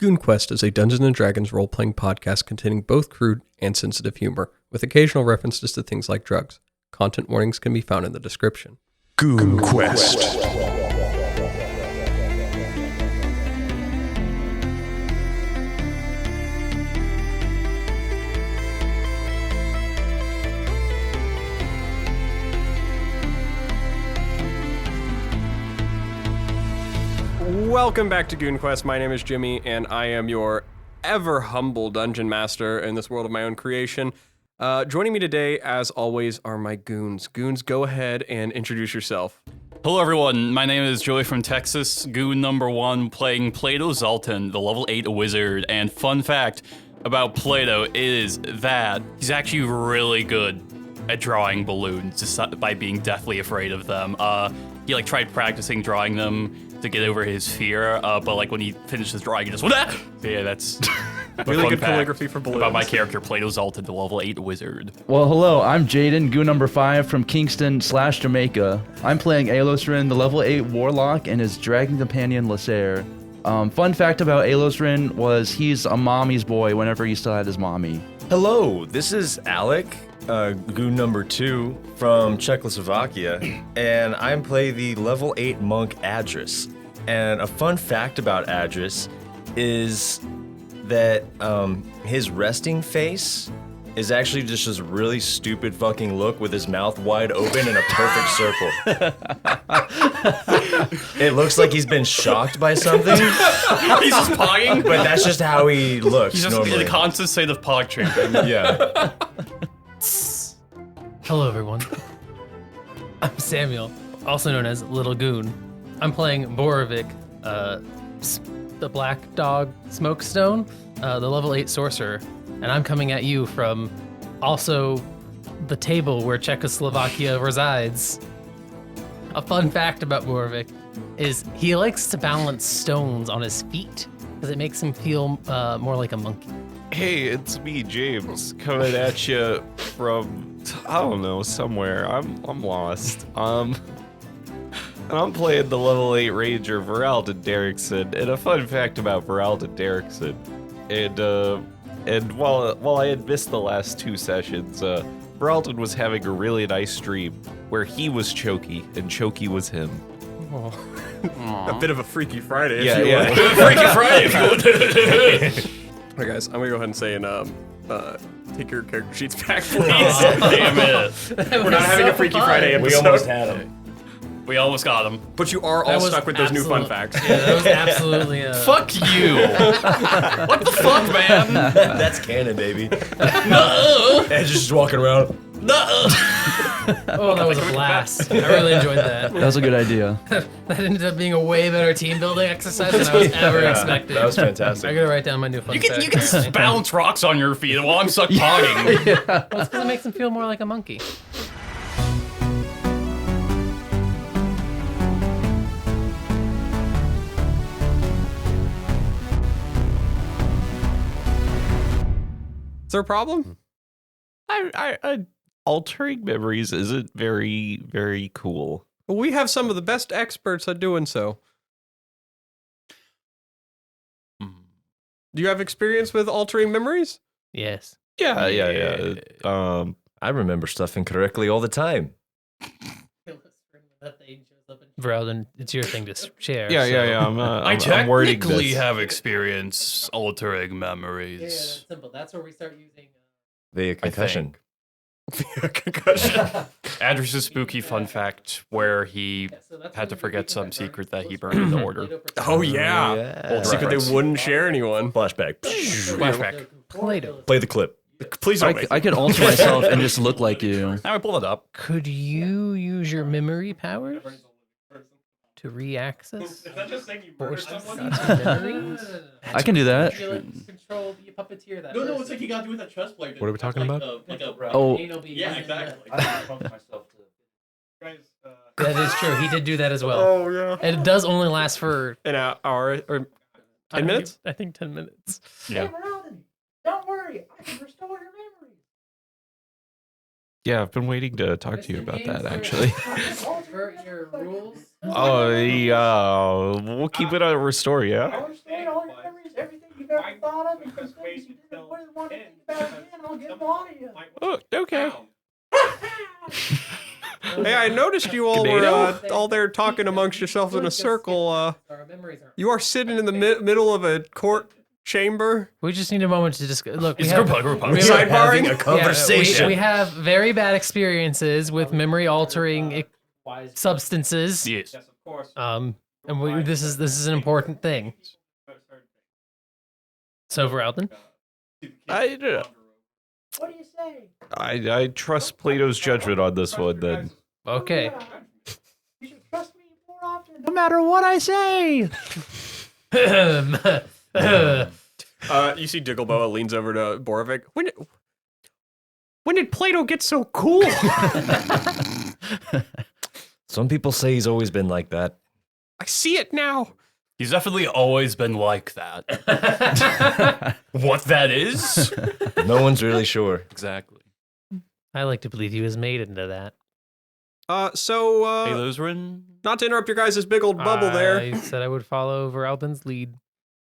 Goon Quest is a Dungeons & Dragons role-playing podcast containing both crude and sensitive humor, with occasional references to things like drugs. Content warnings can be found in the description. Goon Quest. Welcome back to Goon Quest. My name is Jimmy, and I am your ever-humble dungeon master in this world of my own creation. Joining me today, as always, are my goons. Goons, go ahead and introduce yourself. Hello everyone, my name is Joey from Texas, goon number 1, playing Plato Zaltan, the level 8 wizard, and fun fact about Plato is that he's actually really good at drawing balloons, just by being deathly afraid of them. He tried practicing drawing them to get over his fear, but when he finishes drawing, he just went, ah! Yeah, that's really good calligraphy for balloons. About my character, Plato Zaltan, the level 8 wizard. Well, hello, I'm Jayden, goon number 5 from Kingston/Jamaica. I'm playing Alosrin, the level 8 warlock, and his dragon companion, Lehsair. Fun fact about Alosrin was he's a mommy's boy whenever he still had his mommy. Hello, this is Alek, goon number 2 from Czechoslovakia, and I play the level 8 monk Adras. And a fun fact about Adras is that his resting face is actually just this really stupid fucking look with his mouth wide open in a perfect circle. It looks like he's been shocked by something. He's just pogging? But that's just how he looks. He's just normally. in a constant state of pog tripping. Yeah. Hello everyone, I'm Samuel, also known as Little Goon. I'm playing Boravik, the black dog Smokestone, the level 8 sorcerer, and I'm coming at you from also the table where Czechoslovakia resides. A fun fact about Boravik is he likes to balance stones on his feet because it makes him feel more like a monkey. Hey, it's me, James, coming at you from, I don't know, somewhere. I'm lost. And I'm playing the level 8 ranger, Voralden Derrickson. And a fun fact about Voralden Derrickson, and while I had missed the last 2 sessions, Voralden was having a really nice stream where he was Choky and Choky was him. A bit of a Freaky Friday, Yeah, if you yeah. will. Freaky Friday, if you would. All right, guys, I'm going to go ahead and say, take your character sheets back, please. Damn it. We're not having a Freaky Friday We episode. almost had him. We almost got him. But you are all stuck with those new fun facts. Yeah, that was absolutely Fuck you. What the fuck, man? That's canon, baby. And just walking around. Oh, that was a blast. I really enjoyed that. That was a good idea. That ended up being a way better team building exercise than I was ever expecting. That was fantastic. I gotta write down my new fun You fact. can just bounce rocks on your feet while I'm stuck pogging. Well, it's because it makes him feel more like a monkey. Is there a problem? I altering memories isn't very, very cool. Well, we have some of the best experts at doing so. Do you have experience with altering memories? Yes. Yeah. I remember stuff incorrectly all the time. Voralden, it's your thing to share. Yeah. I'm wording technically this. have experience altering Yeah, memories. that's simple. That's where we start using... The concussion. Concussion. Adras' spooky fun fact where he had to forget some secret that he burned in the order. Oh, yeah. Old Secret reference. they wouldn't share anyone. Flashback. Flashback. Plato. Play the clip. Please don't make I could alter myself and just look like you. Now I pull it up. Could you use your memory powers to re-access? memories? I can do that. Control, you puppeteer that. No, it's like you gotta do with that chest plate. What are we talking about? Oh. Yeah, exactly. That is true. He did do that as well. Oh, yeah. And it does only last for An hour or 10 minutes? I think 10 minutes. Yeah. Don't worry, I can restore your memory. Yeah, I've been waiting to talk to you about that, actually. Alter your rules. Oh, yeah. We'll keep it on restore, yeah? I'll understand all your memories Everything you've ever thought of and things you didn't want to think about again, I'll give them all to you. Oh, okay. Hey, I noticed you all were all there talking amongst yourselves in a circle. Our memories aren't. You are sitting in the middle of a court chamber. We just need a moment to discuss. Look, we It's have, group hug. we Sidebarring? have- Having a yeah, conversation. we have very bad experiences with memory-altering substances. Yes. And this is an important thing. So, Voralden? I What do you say? I trust Plato's judgment on this one then. Okay. You should trust me more often. No matter what I say. You see Diggleboa leans over to Boravik. When did Plato get so cool? Some people say he's always been like that. I see it now. He's definitely always been like that. What that is? No one's really sure. Exactly. I like to believe he was made into that. So, Alosrin, not to interrupt your guys' big old bubble there. I said I would follow Voralden's lead.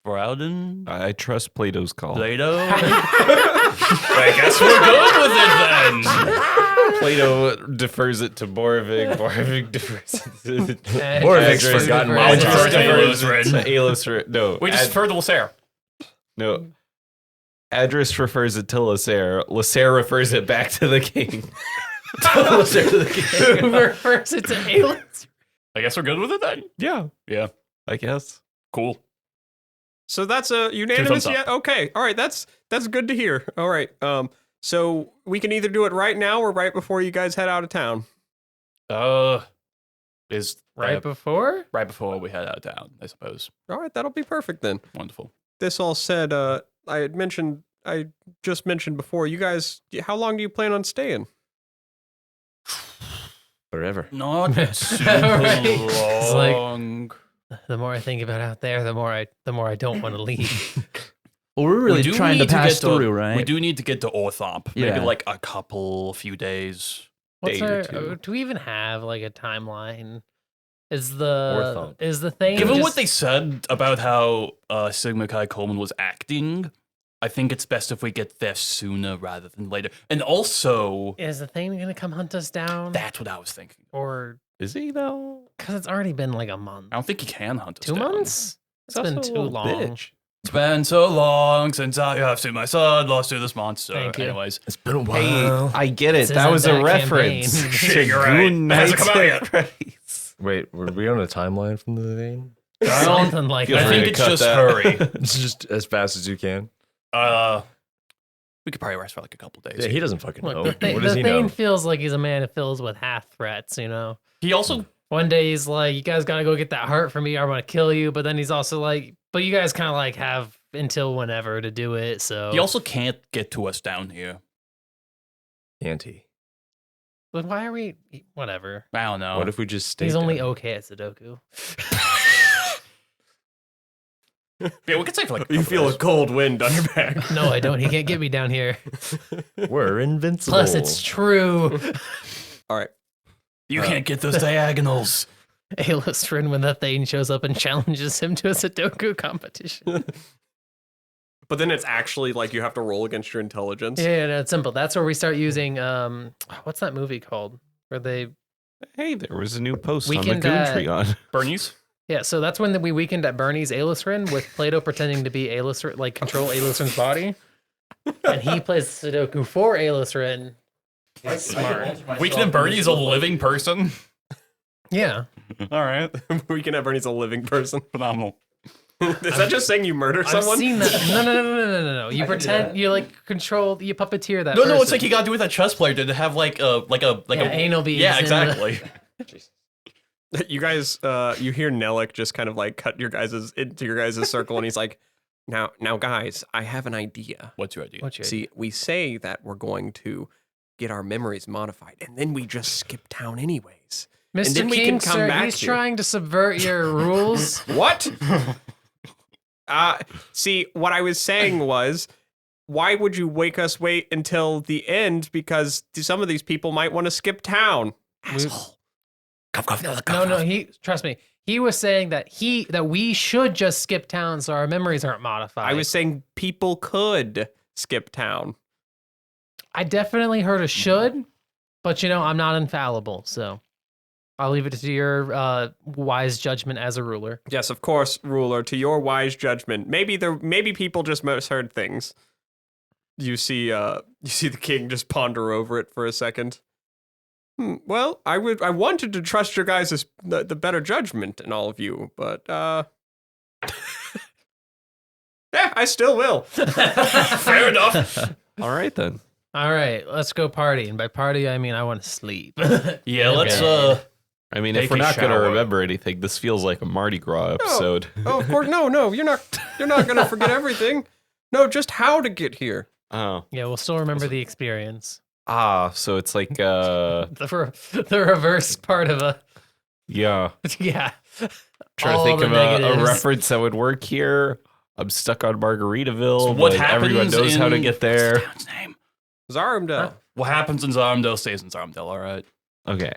Voralden, I trust Plato's call. Plato. I guess we're good with it then. Plato defers it to Boravik. Boravik defers it to Boravik's Adras. forgotten Adras. my Adras. defers it to Alosrin. No, We just referred to Lehsair. no. Adras refers it to Lehsair. Lehsair refers it back to the king. Who refers it to aliens? I guess we're good with it then. Yeah, Yeah. I guess. Cool. So that's a unanimous. thumbs up. Yeah. Okay. All right. That's good to hear. All right. So we can either do it right now or right before you guys head out of town. Is Right before? right before we head out of town, I suppose. All right. That'll be perfect then. Wonderful. This all said, I just mentioned before. You guys, how long do you plan on staying? Forever. Not Right. super It's like- long. The more I think about out there, the more I don't want to leave. Well, we're really We do trying to need to pass get to- through, right? We do need to get to Orthomp. Maybe Yeah. like a few days. What's Day or our, two. do we even have like a timeline? Is Orthomp. the thing Given what just- they said about how Sigma Chi Coleman was acting, I think it's best if we get there sooner rather than later. And also, is the thing gonna come hunt us down? that's what I was thinking. Or Is he though? because it's already been like a month, I don't think he can hunt us 2 down. months. It's He's been also a too little long. bitch. It's been so long since I have seen my son lost to this monster. Thank you. Anyways, It's been a Hey, while. I get it. This That isn't was a that reference. campaign. to You're right. Goon It hasn't Knights come out yet. at Race. Wait, were we on a timeline from the vein? Something like Feel I that. free think to it's cut just that. hurry. It's just as fast as you can. We could probably rest for like a couple days. Yeah, he doesn't fucking know. Look, What does he know? Thane feels like he's a man that fills with half threats, you know? He also One day he's like, you guys gotta go get that heart from me or I'm gonna kill you. But then he's also like, but you guys kind of like have until whenever to do it. So he also can't get to us down here. Auntie. But why are we, whatever. I don't know. What if we just stay He's only down? okay at Sudoku. Yeah, we could say for like. You feel a cold wind on your back. No, I don't. He can't get me down here. We're invincible. Plus, it's true. All right. You can't get those diagonals. Alosrin when that Thane shows up and challenges him to a Sudoku competition. But then it's actually like you have to roll against your intelligence. Yeah, no, it's simple. That's where we start using what's that movie called? Where they Hey, there was a new post Weekend on the Goon at- Tree on. Bernie's. Yeah, so that's when we weakened at Bernie's Alosrin with Plato pretending to be Alosrin, like control Alosrin's body. And he plays Sudoku for Alosrin. He's smart. Weekend and Bernie's a living person. Yeah. All right. We can have Bernie's a living person. Phenomenal. Is that just saying you murder I've someone? seen that. No. You pretend you like control, you puppeteer that No, person. no, it's like you gotta do what that chess player did to have like a Yeah, anal beads Yeah, in the- exactly. You guys, you hear Nellick just kind of like cut your guys' into your guys' circle, and he's like, now, guys, I have an idea. What's your idea? What's your See, we say that we're going to get our memories modified, and then we just skip town anyways. Mr. And then we King, can come sir, back he's here. trying to subvert your rules. What? See, what I was saying was, why would you wait until the end? Because some of these people might want to skip town. No, trust me. He was saying that we should just skip town so our memories aren't modified. I was saying people could skip town. I definitely heard a should, but I'm not infallible, so I'll leave it to your wise judgment as a ruler. Yes, of course, ruler, to your wise judgment. Maybe people just misheard things. You see the king just ponder over it for a second. Well, I wanted to trust your guys' the better judgment in all of you, but yeah, I still will. Fair enough. All right then. All right, let's go party. And by party, I mean I want to sleep. Yeah, let's I mean, Take if we're a not going to shower. remember anything, this feels like a Mardi Gras episode. Oh, of course, no, you're not gonna forget everything. No, just how to get here. Oh. Yeah, we'll still remember the experience. So it's like, The reverse part of a yeah. yeah. Trying to All think the of a negatives. reference that would work here. I'm stuck on Margaritaville, So what but everyone happens knows how to in- get there. What's the town's name? Zarmdale. What happens in Zarmdale stays in Zarmdale, all right? Okay.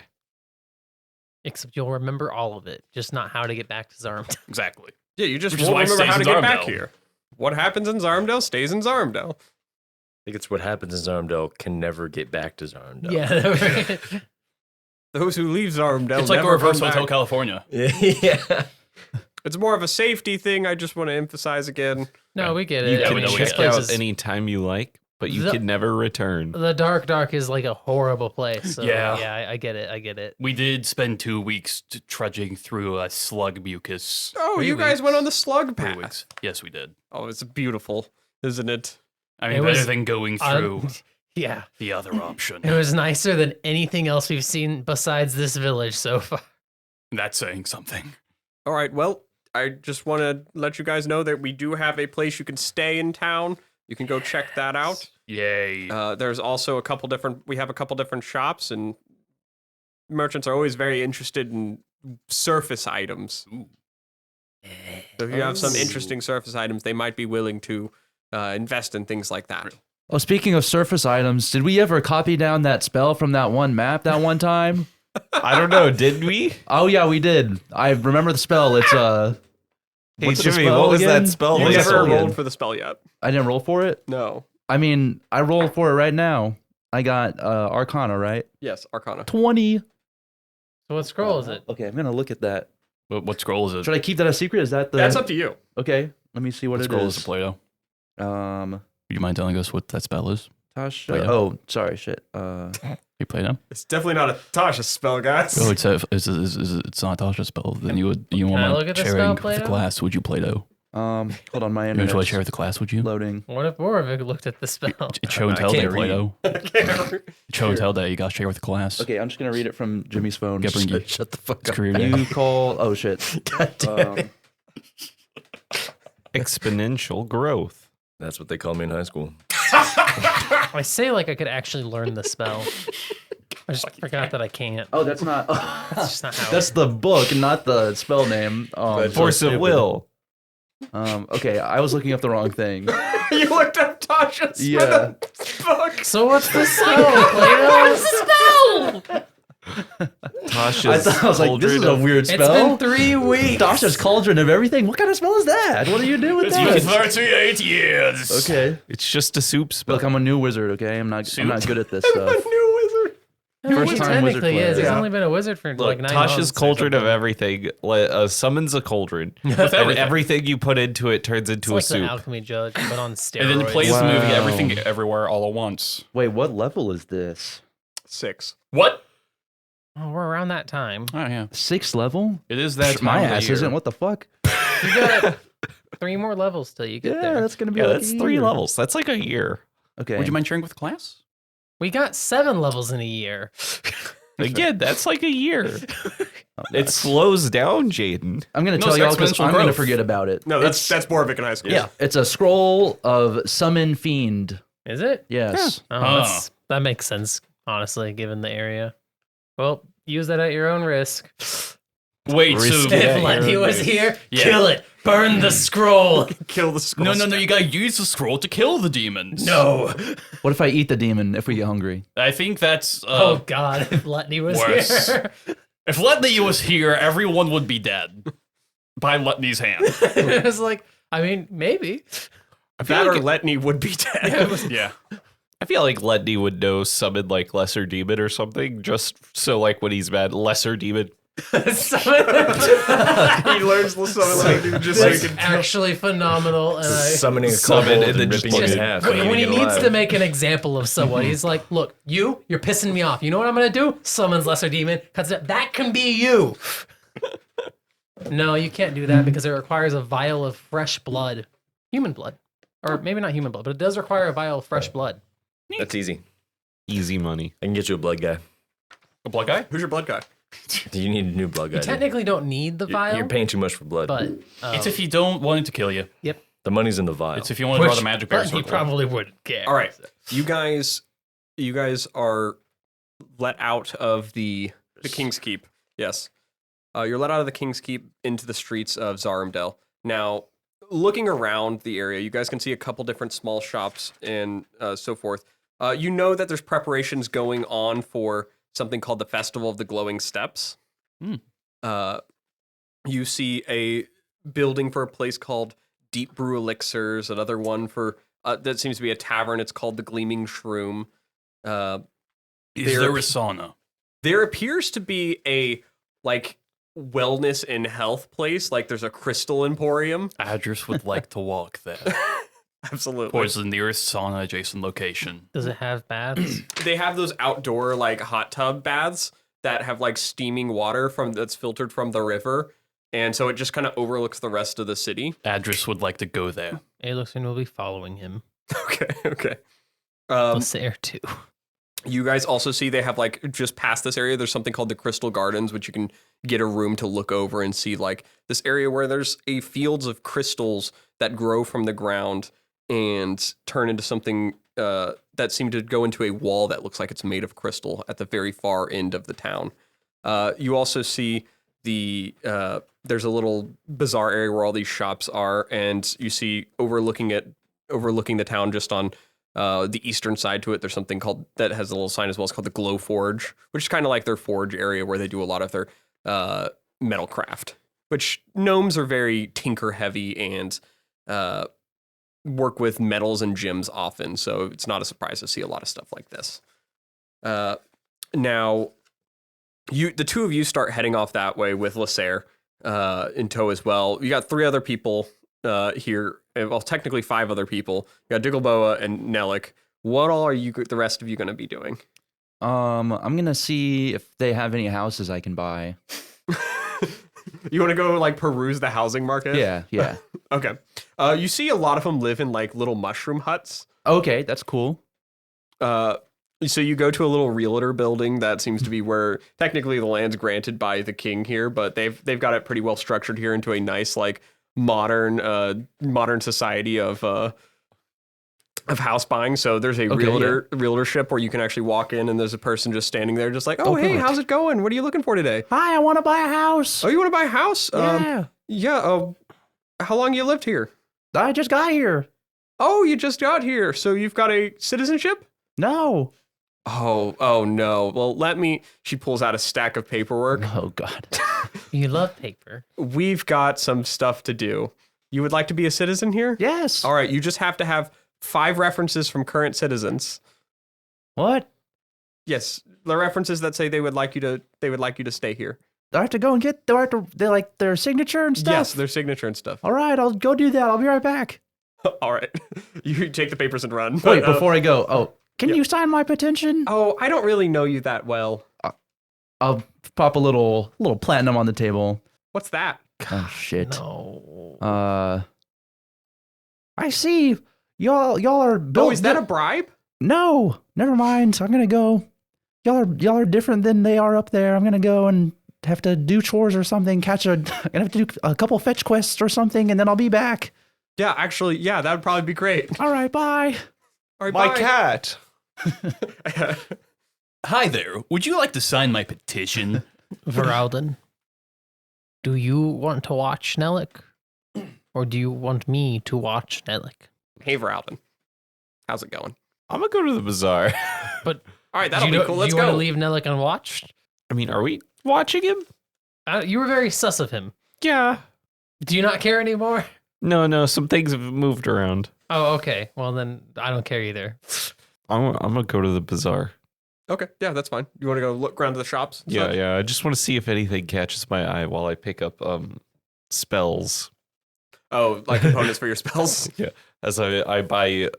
Except you'll remember all of it, just not how to get back to Zarm. Exactly. Yeah, you just Which is won't why it remember how to stays in get back Zarmdale. here. What happens in Zarmdale stays in Zarmdale. I think it's what happens in Zarmdale can never get back to Zarmdale. Yeah. Those who leave Zarmdale It's like a never reverse come Hotel back. California. Yeah. It's more of a safety thing. I just want to emphasize again. No, we get You it. Yeah, can we know This we check get it. place out is- anytime you like, but you The- can never return. The dark is like a horrible place. So Yeah. yeah, I get it. We did spend 2 weeks trudging through a slug mucus. Oh, 3 you guys went on the slug 3 path. weeks. Yes, we did. Oh, it's beautiful, isn't it? I mean, It better was than going through Yeah, the other option. it was nicer than anything else we've seen besides this village so far. That's saying something. All right, well, I just want to let you guys know that we do have a place you can stay in town. You can go check that out. Yay. There's also we have a couple different shops, and merchants are always very interested in surface items. Ooh. So if you have some interesting surface items, they might be willing to invest in things like that. Oh, speaking of surface items, did we ever copy down that spell from that one map that one time? I don't know. Did we? Oh yeah, we did. I remember the spell. It's Hey, what's the Jimmy, spell what was again? that spell? You What was Lisa? the never spell rolled again? for the spell yet. I didn't roll for it. No. I mean, I rolled for it right now. I got Arcana, right? Yes, Arcana. 20. So what scroll is it? Okay, I'm gonna look at that. What scroll is it? Should I keep that a secret? Is that the? That's up to you. Okay, let me see what What it scroll is is. it, Plato? Um, Would you mind telling us what that spell is? Tasha. Plato. Oh, sorry, shit. You Plato? It's definitely not a Tasha spell, guys. Oh, it's not Tasha's spell. Then you I want look at the spell, sharing with the Plato? class? Would you, Plato? Hold on, my You internet. want to share with the class? Would you? Loading. What if Boravik looked at the spell? It's show and I tell can't day, read. Plato. Show and tell day. You got to share with the class. Okay, I'm just gonna read it from Jimmy's phone. Get bring you. Shut the fuck It's up. career day. You call. Oh shit. God damn it. Exponential growth. That's what they called me in high school. I say like I could actually learn the spell. I just forgot that I can't. Oh, that's not. That's just not how. That's the book, not the spell name. But Force of stupid. will. Okay, I was looking up the wrong thing. You looked up Tasha's Yeah. book. So what's the spell, Plato? What's the spell? Tasha's I was like, this is a weird It's spell. been 3 weeks. Tasha's cauldron of everything. What kind of spell is that? What do you do with that? 38 years. Okay. It's just a soup spell. Look, I'm a new wizard. Okay, I'm not good at this stuff. New wizard. First He time wizard technically player. is. He's Yeah. only been a wizard for Look, like 9 Tasha's months or cauldron of something. everything summons a cauldron. everything. Everything you put into it turns It's into a like the soup. alchemy judge, but on steroids. And then plays the movie Wow. Everything Everywhere All at Once. Wait, what level is this? 6. What? Oh, we're around that time. Oh, yeah. 6th level? It is that My time of the ass year. isn't. What the fuck? You got 3 more levels till you get Yeah, there. that's gonna be Yeah, like that's a 3 year. levels. That's like a year. Okay. Would you mind sharing with the class? We got 7 levels in a year. Again, that's like a year. Oh, It slows down, Jayden. I'm gonna No, tell it's y'all because exponential I'm gonna growth. forget about it. No, that's Boravik in high school. Yeah, it's a scroll of summon fiend. Is it? Yes. Oh, Huh. that makes sense, honestly, given the area. Well, use that at your own risk. Wait, Risk so... it. If Yeah, Lenny you're- was here, Yeah. kill it. Burn the scroll. Kill the skull. No, you gotta use the scroll to kill the demons. No. What if I eat the demon if we get hungry? I think that's... Oh, God. If Letney was worse. here. If Letney was here, everyone would be dead by Letney's hand. It's like, I mean, maybe. That or Letney would be dead. Yeah. I feel like Letney would know summon like lesser demon or something, just so like when he's mad, lesser demon. He learns the summon like just so he That's can actually phenomenal. And Summoning a Summon kobold and and then ripping just it in just half. when he needs to make an example of someone, he's like, "Look, you're pissing me off. You know what I'm gonna do? Summons lesser demon, because that can be you." No, you can't do that because it requires a vial of fresh blood, human blood, or maybe not human blood, but it does require a vial of fresh blood. That's easy. Easy money. I can get you a blood guy. A blood guy? Who's your blood guy? You need a new blood guy. You technically don't need the vial, You're paying too much for blood. but It's if you don't want it to kill you. yep. The money's in the vial. It's if you want to draw Which- the magic bear But he circle. probably wouldn't care. All right, you guys are let out of the King's Keep. Yes, you're let out of the King's Keep into the streets of Zarumdel. Now, looking around the area, you guys can see a couple different small shops and so forth. You know that there's preparations going on for something called the Festival of the Glowing Steps. You see a building for a place called Deep Brew Elixirs, another one for that seems to be a tavern. It's called the Gleaming Shroom. Is there a sauna? There appears to be a like wellness and health place. Like there's a crystal emporium. Adras would like to walk there. Absolutely. Towards the nearest sauna adjacent location. Does it have baths? They have those outdoor like hot tub baths that have like steaming water that's filtered from the river. And so it just kind of overlooks the rest of the city. Adras would like to go there. Alosrin will be following him. Okay. Lehsair too. You guys also see they have like just past this area, there's something called the Crystal Gardens, which you can get a room to look over and see like this area where there's a fields of crystals that grow from the ground and turn into something that seem to go into a wall that looks like it's made of crystal at the very far end of the town. You also see there's a little bazaar area where all these shops are, and you see overlooking the town just on the eastern side to it. There's something called that has a little sign as well. It's called the Glow Forge, which is kind of like their forge area where they do a lot of their metal craft. Which gnomes are very tinker heavy and work with metals and gems often, so it's not a surprise to see a lot of stuff like this. Now, the two of you start heading off that way with Lehsair in tow as well. You got 3 other people here. Well, technically 5 other people. You got Diggleboa and Nellick. What all are the rest of you going to be doing? I'm gonna see if they have any houses I can buy. You want to go like peruse the housing market? Yeah. Okay. You see a lot of them live in like little mushroom huts. Okay, that's cool. So you go to a little realtor building that seems to be where technically the land's granted by the king here, but they've got it pretty well structured here into a nice like modern society of house buying. So there's a realtorship where you can actually walk in and there's a person just standing there just like, oh hey, perfect. how's it going? What are you looking for today? Hi, I want to buy a house. Oh, you want to buy a house? Yeah. How long you lived here? I just got here. Oh, you just got here. So you've got a citizenship? No. Oh no. Well, she pulls out a stack of paperwork. Oh God. You love paper. We've got some stuff to do. You would like to be a citizen here? Yes. All right, you just have to have 5 references from current citizens. What? Yes, the references that say they would like you to stay here. Do I have to go and get? Do I have to? They like their signature and stuff. Yes, their signature and stuff. All right, I'll go do that. I'll be right back. All right. You take the papers and run. Wait, before I go. Can you sign my petition? Oh, I don't really know you that well. I'll pop a little platinum on the table. What's that? Oh shit. No. I see. Y'all are built. Oh, is that a bribe? No, never mind. I'm gonna go. Y'all are different than they are up there. I'm gonna go and have to do chores or something. I'm gonna have to do a couple fetch quests or something, and then I'll be back. Yeah, actually, that would probably be great. All right, bye. All right, My bye. cat. Hi there. Would you like to sign my petition? Voralden, do you want to watch Nellick? Or do you want me to watch Nellick? Hey, Voralden. How's it going? I'm gonna go to the bazaar. But All right, that'll be cool. Let's do you want go. to leave Nellick unwatched? I mean, are we watching him. You were very sus of him. Yeah. Do you not care anymore? No, some things have moved around. Oh, okay. Well, then I don't care either. I'm gonna go to the bazaar. Okay, yeah, that's fine. You want to go look around the shops? and Yeah, such? yeah. I just want to see if anything catches my eye while I pick up spells. Oh, like components for your spells? Yeah. As I buy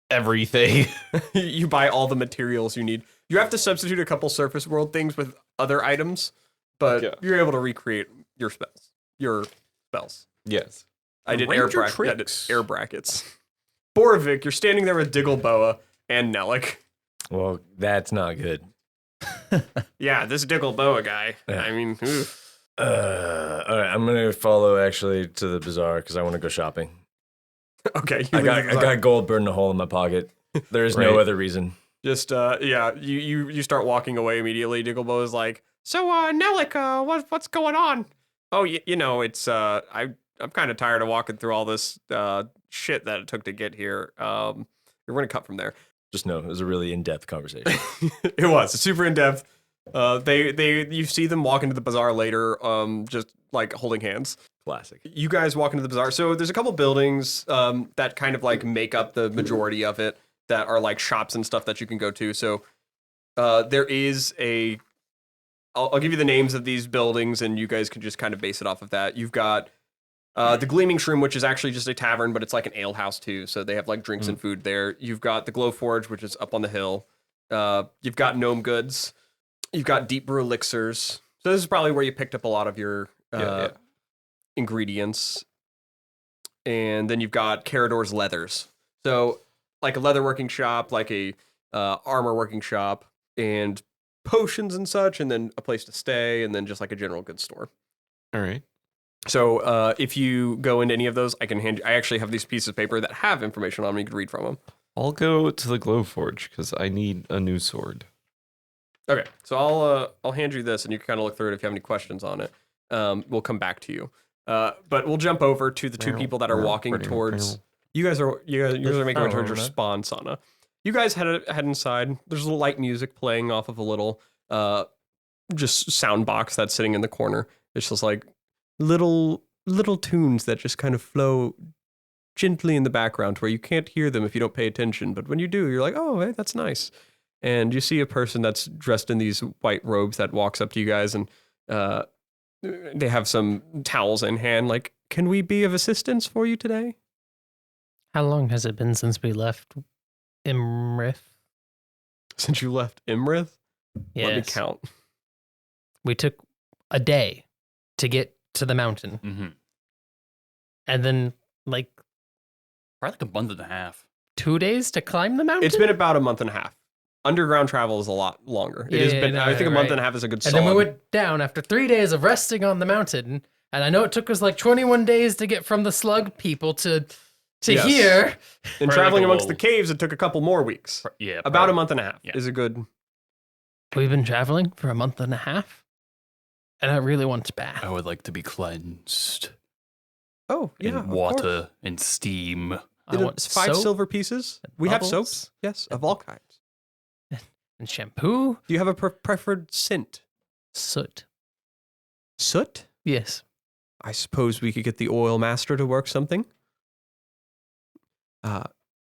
everything. You buy all the materials you need. You have to substitute a couple surface world things with other items, but Yeah. you're able to recreate your spells. Yes. I did Ranger air tricks. air brackets. Boravik, you're standing there with Diggleboa and Nelek. Well, that's not good. Yeah, this Diggleboa guy. Yeah. I mean, oof. All right, I'm gonna follow actually to the bazaar because I want to go shopping. Okay. I got gold burning a hole in my pocket. There is no Right. other reason. Just yeah, you start walking away immediately. Diggleboa is like, so Nelek, what's going on? Oh, you know, it's I'm kind of tired of walking through all this shit that it took to get here. We're gonna cut from there. Just know it was a really in-depth conversation. It was super in depth. You see them walk into the bazaar later, just like holding hands. Classic. You guys walk into the bazaar. So there's a couple buildings that kind of like make up the majority of it that are like shops and stuff that you can go to. So there is I'll give you the names of these buildings and you guys can just kind of base it off of that. You've got the Gleaming Shroom, which is actually just a tavern, but it's like an ale house too. So they have like drinks and food there. You've got the Glowforge, which is up on the hill. You've got Gnome Goods. You've got Deep Brew Elixirs. So this is probably where you picked up a lot of your ingredients. And then you've got Carador's Leathers. So like a leatherworking shop, like a armor working shop, and potions and such, and then a place to stay, and then just like a general goods store. All right. So if you go into any of those, I can hand you. I actually have these pieces of paper that have information on them. You can read from them. I'll go to the Glowforge because I need a new sword. Okay, so I'll hand you this, and you can kind of look through it if you have any questions on it. We'll come back to you. But we'll jump over to the two people that are walking towards. You guys are making a way towards your spawn sauna. You guys head inside. There's a little light music playing off of a little just sound box that's sitting in the corner. It's just like little tunes that just kind of flow gently in the background to where you can't hear them if you don't pay attention. But when you do, you're like, oh, hey, that's nice. And you see a person that's dressed in these white robes that walks up to you guys, and they have some towels in hand. Like, can we be of assistance for you today? How long has it been since we left Imrith? Since you left Imrith? Yes. Let me count. We took a day to get to the mountain. Mm-hmm. And then like Probably like a month and a half. 2 days to climb the mountain? It's been about a month and a half. Underground travel is a lot longer. It has been. I think a month and a half is a good. And solid. then we went down after 3 days of resting on the mountain. And I know it took us like 21 days to get from the slug people to Yes. here. And Probably traveling like a amongst the little- caves, it took a couple more weeks. Yeah. About probably. a month and a half Yeah. is a good. We've been traveling for a month and a half. And I really want to bath. I would like to be cleansed Oh yeah, in of water course. and steam. I want It's 5 soap silver pieces. We have bubbles. soaps. Yes, of all kinds. and shampoo. Do you have a preferred scent? Soot. Soot? Yes. I suppose we could get the oil master to work something.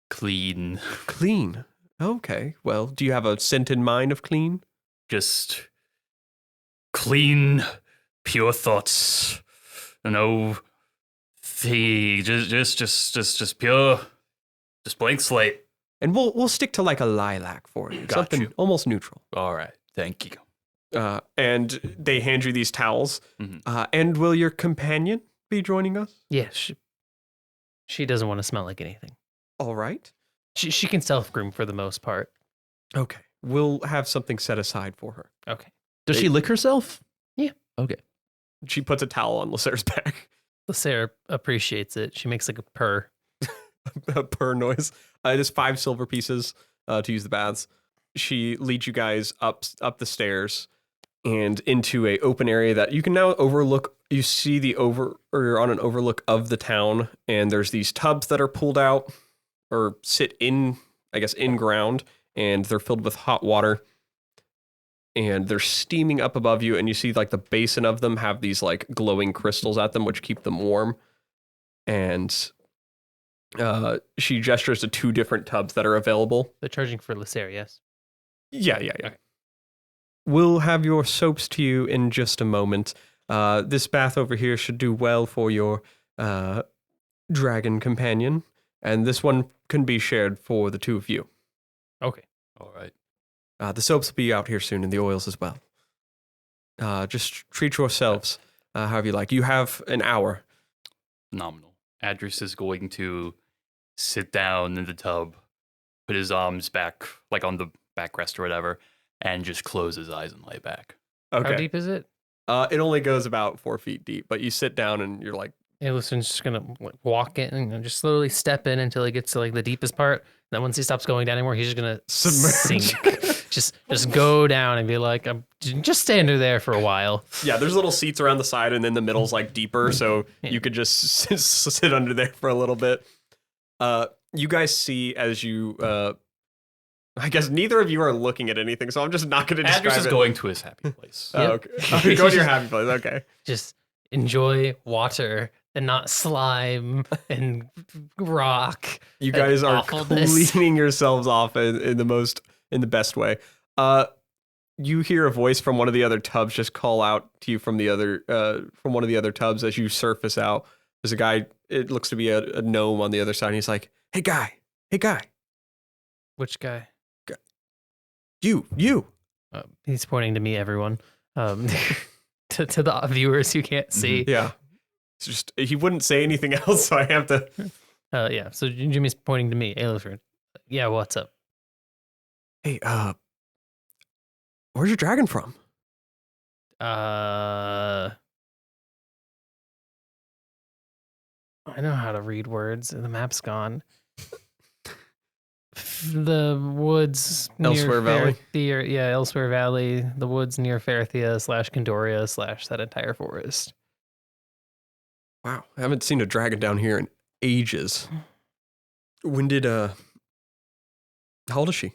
Clean. Clean. Okay. Well, do you have a scent in mind of clean? Just clean, pure thoughts. No just pure, just blank slate. And we'll stick to like a lilac for you. Got Something you. almost neutral. All right. Thank you. And they hand you these towels. Mhm. And will your companion be joining us? Yes. She doesn't want to smell like anything. All right. She can self-groom for the most part. Okay. We'll have something set aside for her. Okay. Does she lick herself? Yeah. Okay. She puts a towel on Lehsair's back. Lehsair appreciates it. She makes like a purr. A purr noise. It is 5 silver pieces to use the baths. She leads you guys up the stairs and into a open area that you can now overlook. You see you're on an overlook of the town, and there's these tubs that are pulled out or sit in, I guess, in ground, and they're filled with hot water. and they're steaming up above you, and you see like the basin of them have these like glowing crystals at them, which keep them warm. And she gestures to 2 different tubs that are available. They're charging for Lehsair, yes? Yeah. Okay. We'll have your soaps to you in just a moment. This bath over here should do well for your dragon companion, and this one can be shared for the 2 of you. Okay. All right. The soaps will be out here soon, and the oils as well. Just treat yourselves however you like. You have an hour. Phenomenal. Adras is going to sit down in the tub, put his arms back, like on the backrest or whatever, and just close his eyes and lay back. Okay. How deep is it? It only goes about 4 feet deep, but you sit down and you're like, Alosrin's just gonna like, walk in and just slowly step in until he gets to like the deepest part. Then once he stops going down anymore, he's just gonna Submerge. sink. just go down and be like, I'm just stand there for a while. yeah, there's little seats around the side, and then the middle's like deeper, so Yeah. you could just sit under there for a little bit. You guys see as you, I guess neither of you are looking at anything, so I'm just not going to describe Adras is it. going to his happy place. Oh, Yep. okay. Go to your happy place. Okay. Just enjoy water and not slime and rock. You and guys are awfulness. cleaning yourselves off in the best way. You hear a voice from one of the other tubs just call out to you from one of the other tubs as you surface out. There's a guy. It looks to be a gnome on the other side. And he's like, "Hey guy, Which guy? you." He's pointing to me, everyone. To the viewers who can't see. Yeah. It's just he wouldn't say anything else, so I have to. Yeah. So Jimmy's pointing to me. Alosrin. Yeah. What's up? Hey, where's your dragon from? I know how to read words. The map's gone. The woods Elsewhere Valley? Elsewhere Valley. The woods near Ferthia / Candoria / that entire forest. Wow, I haven't seen a dragon down here in ages. When did how old is she?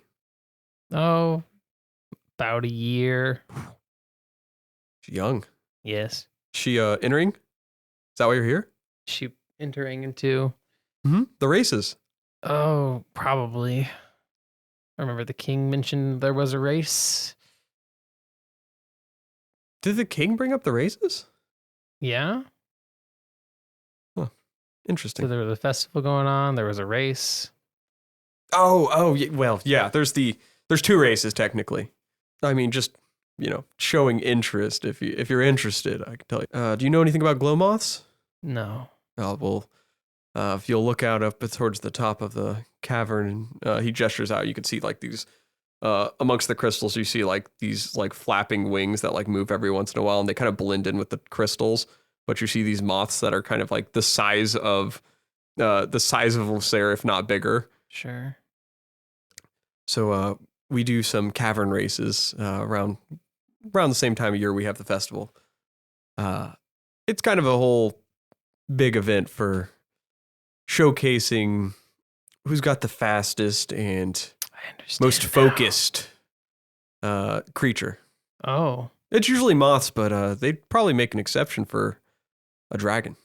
Oh, about a year. She's young. Yes. She entering? Is that why you're here? She entering into. Mm-hmm. The races. Oh, probably. I remember the king mentioned there was a race. Did the king bring up the races? Yeah. Interesting. So there was a festival going on. There was a race. Oh, well, yeah. There's 2 races technically. I mean, just showing interest. If you're interested, I can tell you. Do you know anything about glow moths? No. Oh well, if you'll look out up towards the top of the cavern, he gestures out. You can see like these amongst the crystals. You see like these like flapping wings that like move every once in a while, and they kind of blend in with the crystals. But you see these moths that are kind of like the size of Lehsair, if not bigger. Sure. So we do some cavern races around the same time of year we have the festival. It's kind of a whole big event for showcasing who's got the fastest and I understand. most focused creature. Oh, It's usually moths, but they'd probably make an exception for a dragon.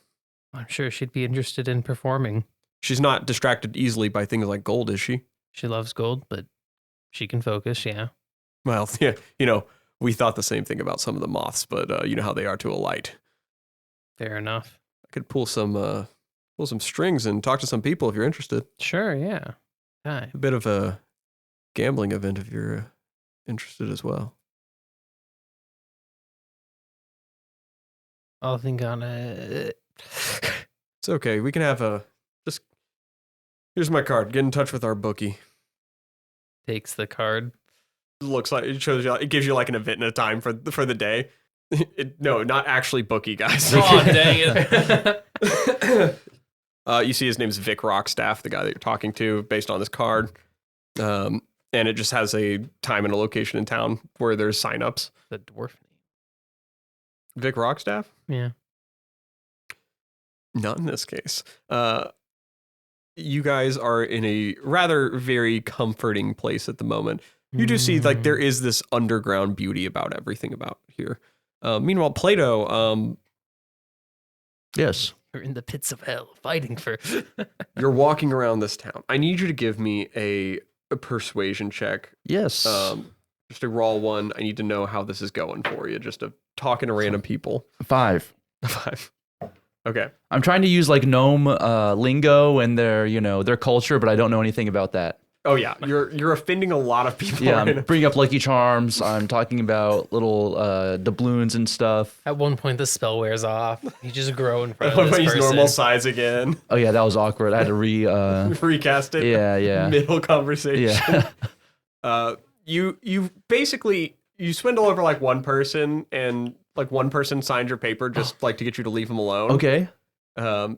I'm sure she'd be interested in performing. She's not distracted easily by things like gold, is she? She loves gold, but she can focus, yeah. Well, yeah, we thought the same thing about some of the moths, but you know how they are to a light. Fair enough. I could pull some strings and talk to some people if you're interested. Sure, yeah. Hi. A bit of a gambling event if you're interested as well. I'll think on it. It's okay. We can have here's my card. Get in touch with our bookie. Takes the card. Looks like it shows you. It gives you like an event and a time for the day. No, not actually bookie, guys. Oh, dang it. You see his name's Vic Rockstaff, the guy that you're talking to, based on this card. And it just has a time and a location in town where there's signups. The dwarf Vic Rockstaff? name. Yeah. Not in this case. You guys are in a rather very comforting place at the moment. You do see like there is this underground beauty about everything about here. Meanwhile, Plato, Yes. We're in the pits of hell fighting for. you're walking around this town. I need you to give me a persuasion check. Yes. Just a raw one. I need to know how this is going for you. Just talking to random people. 5. 5. Okay. I'm trying to use like gnome lingo and their culture, but I don't know anything about that. Oh yeah, you're offending a lot of people. Yeah, right I'm bringing up Lucky Charms. I'm talking about little doubloons and stuff. At one point, the spell wears off. You just grow in front of this He's person. normal size again. Oh yeah, that was awkward. I had to Recast it. yeah. Middle conversation. Yeah. You basically you swindle over like one person, and like one person signed your paper just like to get you to leave him alone. Okay.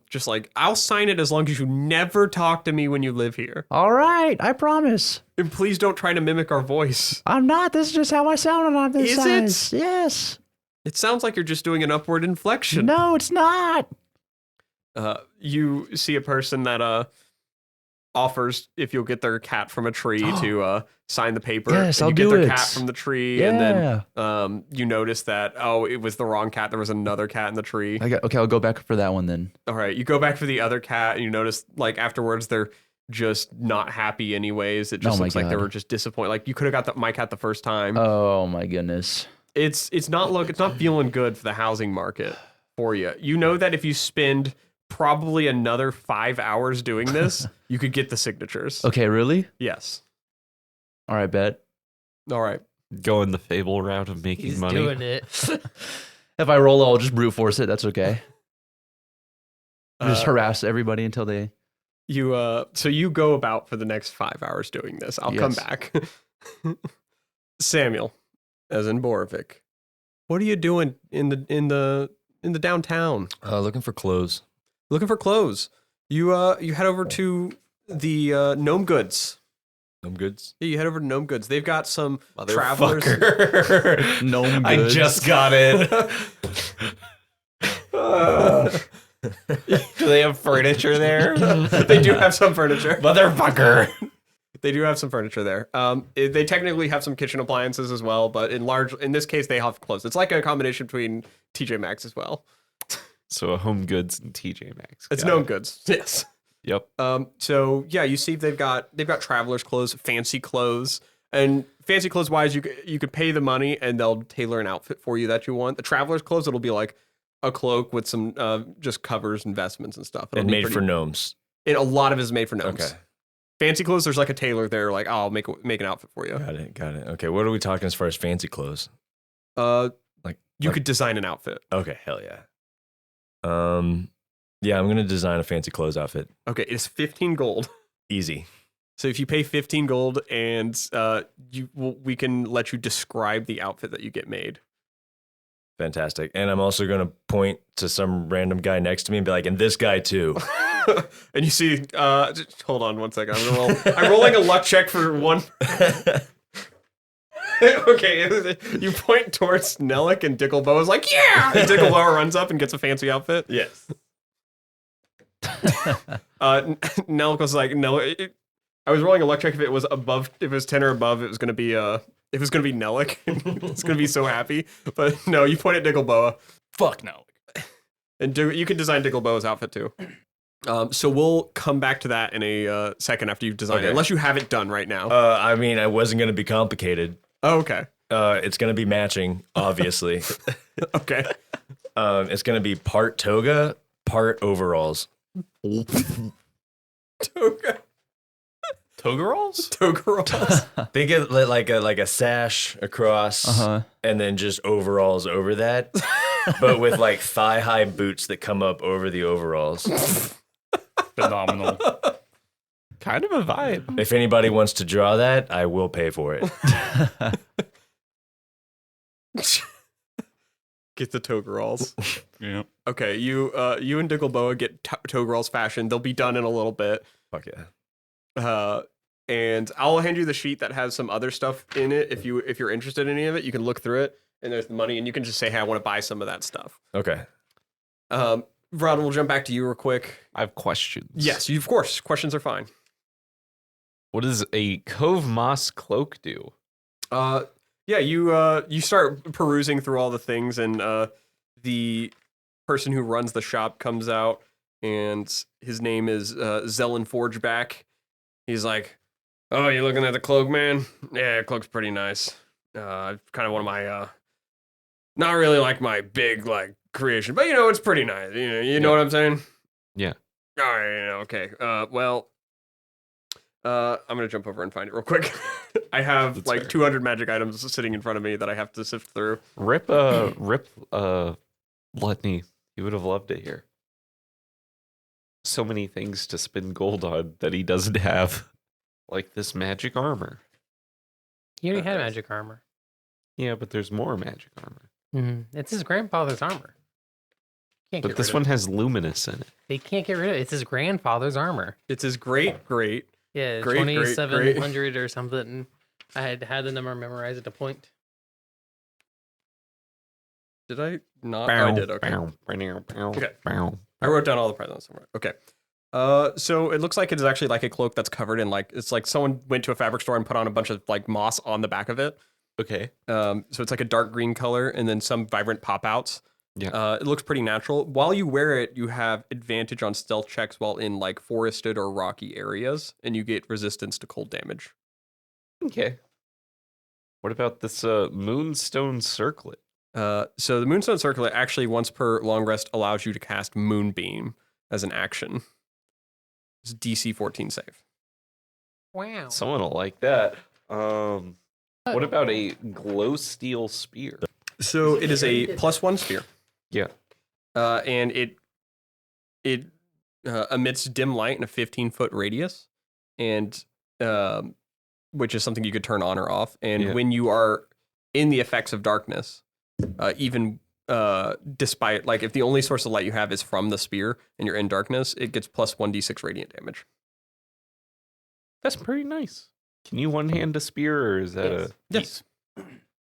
Just like I'll sign it as long as you never talk to me when you live here, All right, I promise. and please don't try to mimic our voice. I'm not. This is just how I sound on this Is size. Yes. It sounds like you're just doing an upward inflection. No, it's not. You see a person that offers if you'll get their cat from a tree to sign the paper. Yes, and I'll you get do their it. cat from the tree, Yeah. and then you notice that it was the wrong cat. There was another cat in the tree. Okay, I'll go back for that one then. All right, you go back for the other cat, and you notice like afterwards they're just not happy anyways. It just Oh my looks like they God. were just disappointed. Like you could have got my cat the first time. Oh my goodness. It's not feeling good for the housing market for you. You know that if you spend probably another 5 hours doing this, you could get the signatures. Okay, really? Yes. All right, bet. All right. Going the fable route of making He's money. doing it. If I roll, I'll just brute force it. That's okay. Just Uh, harass everybody until they. So you go about for the next 5 hours doing this. I'll come Yes. back. Samuel, as in Boravik, what are you doing in the downtown? Looking for clothes. Looking for clothes. You head over to the Gnome Goods. Gnome Goods. Yeah, you head over to Gnome Goods. They've got some travelers. Gnome I goods. just got it. Do they have furniture there? They do have some furniture. Motherfucker. They do have some furniture there. They technically have some kitchen appliances as well, but in this case, they have clothes. It's like a combination between TJ Maxx as well. So a Home Goods and TJ Maxx. It's Got Gnome it. Goods. Yes. Yep. So yeah, you see they've got travelers clothes, fancy clothes, and fancy clothes wise, you could pay the money and they'll tailor an outfit for you that you want. The travelers clothes, it'll be like a cloak with some just covers and vestments and stuff. It'll And be made pretty- for gnomes. And a lot of it is made for gnomes. Okay. Fancy clothes, there's like a tailor there, like I'll make an outfit for you. Got it. Okay, what are we talking as far as fancy clothes? Like you like- could design an outfit. Okay, hell yeah. Yeah, I'm gonna design a fancy clothes outfit. Okay, it's 15 gold. Easy. So if you pay 15 gold, and we can let you describe the outfit that you get made. Fantastic. And I'm also gonna point to some random guy next to me and be like, and this guy too. And you see, just hold on one second. I'm rolling a luck check for one. Okay, you point towards Nellick, and Dicklebow is like, yeah! And Dicklebow runs up and gets a fancy outfit. Yes. Nellick was like, no, I was rolling a luck check. If it was 10 or above, it was gonna be Nellick. It's gonna be so happy. But no, you point at Dickleboa. Fuck no. And you can design Dickleboa's outfit too. So we'll come back to that in a second after you've designed it, Okay. unless you have it done right now. I mean, I wasn't gonna be complicated. Oh, okay. It's gonna be matching, obviously. Okay. It's gonna be part toga, part overalls. Toga. Toga rolls? Toga rolls. Think of it like a sash across, and then just overalls over that, but with like thigh-high boots that come up over the overalls. Phenomenal. Kind of a vibe. If anybody wants to draw that, I will pay for it. Get the toga rolls. Yeah. Okay, you and Dickleboa get toga rolls fashioned. They'll be done in a little bit. Fuck yeah. And I'll hand you the sheet that has some other stuff in it. If you're interested in any of it, you can look through it, and there's the money, and you can just say, hey, I want to buy some of that stuff. Okay. Rod, we'll jump back to you real quick. I have questions. Yes, of course. Questions are fine. What does a Cove Moss cloak do? Yeah, you start perusing through all the things, and the person who runs the shop comes out, and his name is Zelen Forgeback. He's like, "Oh, you looking at the cloak, man? Yeah, cloak's pretty nice. Kind of one of my not really like my big like creation, but it's pretty nice. You know what I'm saying? Yeah. All right, okay. Well, I'm gonna jump over and find it real quick. I have That's like fair. 200 magic items sitting in front of me that I have to sift through. Rip Lutney. He would have loved it here. So many things to spend gold on that he doesn't have. Like this magic armor. He already had magic armor. Yeah, but there's more magic armor. It's his grandfather's armor. Can't But get this rid one of it. has luminous in it. They can't get rid of it. It's his grandfather's armor. It's his great. Yeah, Great, great, 2700 or something. I had the number memorized at a point. Did I not? Oh, I did. Okay. Okay. I wrote down all the presents somewhere. Okay. So it looks like it is actually like a cloak that's covered in like it's like someone went to a fabric store and put on a bunch of like moss on the back of it. Okay. So it's like a dark green color and then some vibrant pop outs. Yeah. It looks pretty natural. While you wear it, you have advantage on stealth checks while in like forested or rocky areas, and you get resistance to cold damage. Okay. What about this moonstone circlet? So the Moonstone Circlet actually once per long rest allows you to cast Moonbeam as an action. It's DC 14 save. Wow. Someone will like that. What about a glow steel spear? So it is a +1 spear. Yeah. And it emits dim light in a 15-foot radius, and which is something you could turn on or off. And when you are in the effects of darkness, even despite like if the only source of light you have is from the spear and you're in darkness, it gets +1d6 radiant damage. That's pretty nice. Can you one-hand a spear, or is that Yes. a... Yes.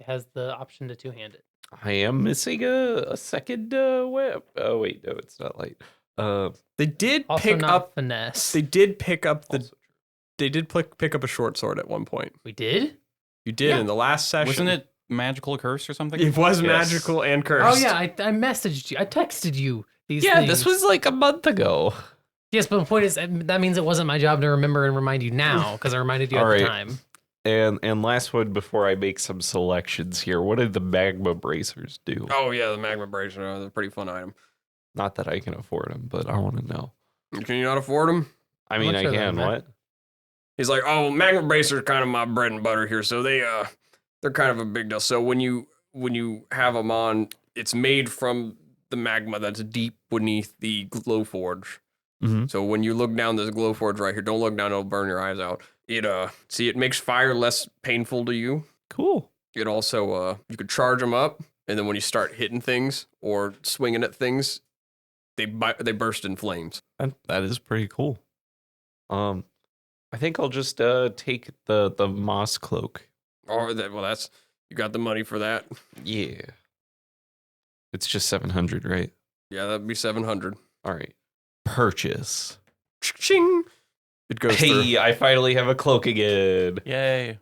It has the option to two-hand it. I am missing a second web. Oh, wait, no, it's not light. They did Also pick not up. finesse. They did pick up the. Also They did pick up a short sword at one point. We did? You did in the last session. Wasn't it magical curse or something? It was Yes. magical and cursed. Oh yeah, I messaged you. I texted you these yeah, things. this was like a month ago. Yes, but the point is that means it wasn't my job to remember and remind you now because I reminded you All at right. the time. And last one before I make some selections here. What did the magma bracers do? Oh yeah, the magma bracer. They're a pretty fun item. Not that I can afford them, but I want to know. Can you not afford them? I mean, not I sure can. about that. What? He's like, oh, magma bracer is kind of my bread and butter here. So they're kind of a big deal. So when you have them on, it's made from the magma that's deep beneath the glowforge. Mhm. So when you look down this glowforge right here, don't look down; it'll burn your eyes out. It makes fire less painful to you. Cool. It also you could charge them up, and then when you start hitting things or swinging at things, they burst in flames. That is pretty cool. I think I'll just take the moss cloak. Or that's you got the money for that. Yeah. It's just 700, right? Yeah, that'd be 700. All right. Purchase. Ching! It goes through. Hey, I finally have a cloak again. Yay.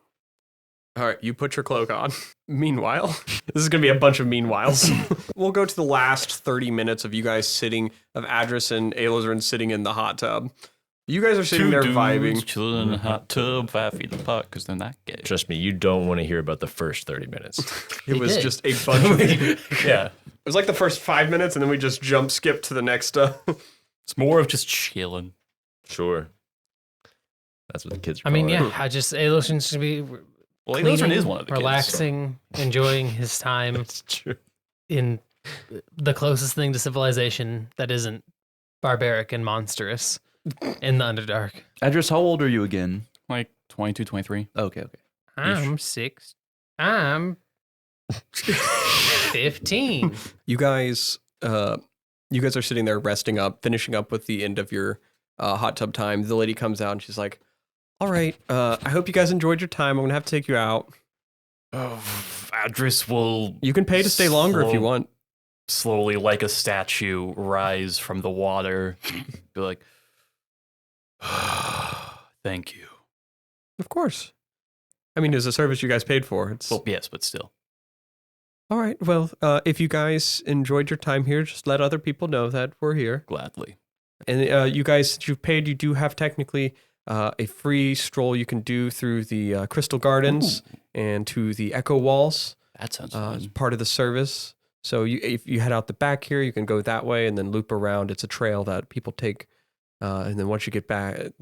All right, you put your cloak on. Meanwhile, this is going to be a bunch of meanwhiles. We'll go to the last 30 minutes of you guys of Adras and Alosrin sitting in the hot tub. You guys are sitting there vibing. Chilling in a hot tub, 5 feet apart, because they're not gay. Trust me, you don't want to hear about the first 30 minutes. It was did. just a bunch of. It Yeah. was like the first 5 minutes, and then we just skip to the next. It's more of just chilling. Sure. That's what the kids are I mean, calling yeah, I just Alosrin should be Well, Alosrin cleaning, is one of the kids, so- relaxing, enjoying his time It's true. in the closest thing to civilization that isn't barbaric and monstrous in the Underdark. Adras, how old are you again? Like 22, 23. Okay. I'm 6. I'm 15. You guys are sitting there resting up, finishing up with the end of your hot tub time. The lady comes out and she's like, all right, I hope you guys enjoyed your time. I'm going to have to take you out. Adras will You can pay to stay longer if you Slow- want. slowly, like a statue, rise from the water. Be like, thank you. Of course. I mean, it's a service you guys paid for. It's Well, yes, but still. all right. Well, if you guys enjoyed your time here, just let other people know that we're here. Gladly. And you guys, since you've paid, you do have technically a free stroll you can do through the Crystal Gardens and to the Echo Walls That sounds as fun. part of the service. So if you head out the back here, you can go that way and then loop around. It's a trail that people take. And then once you get back,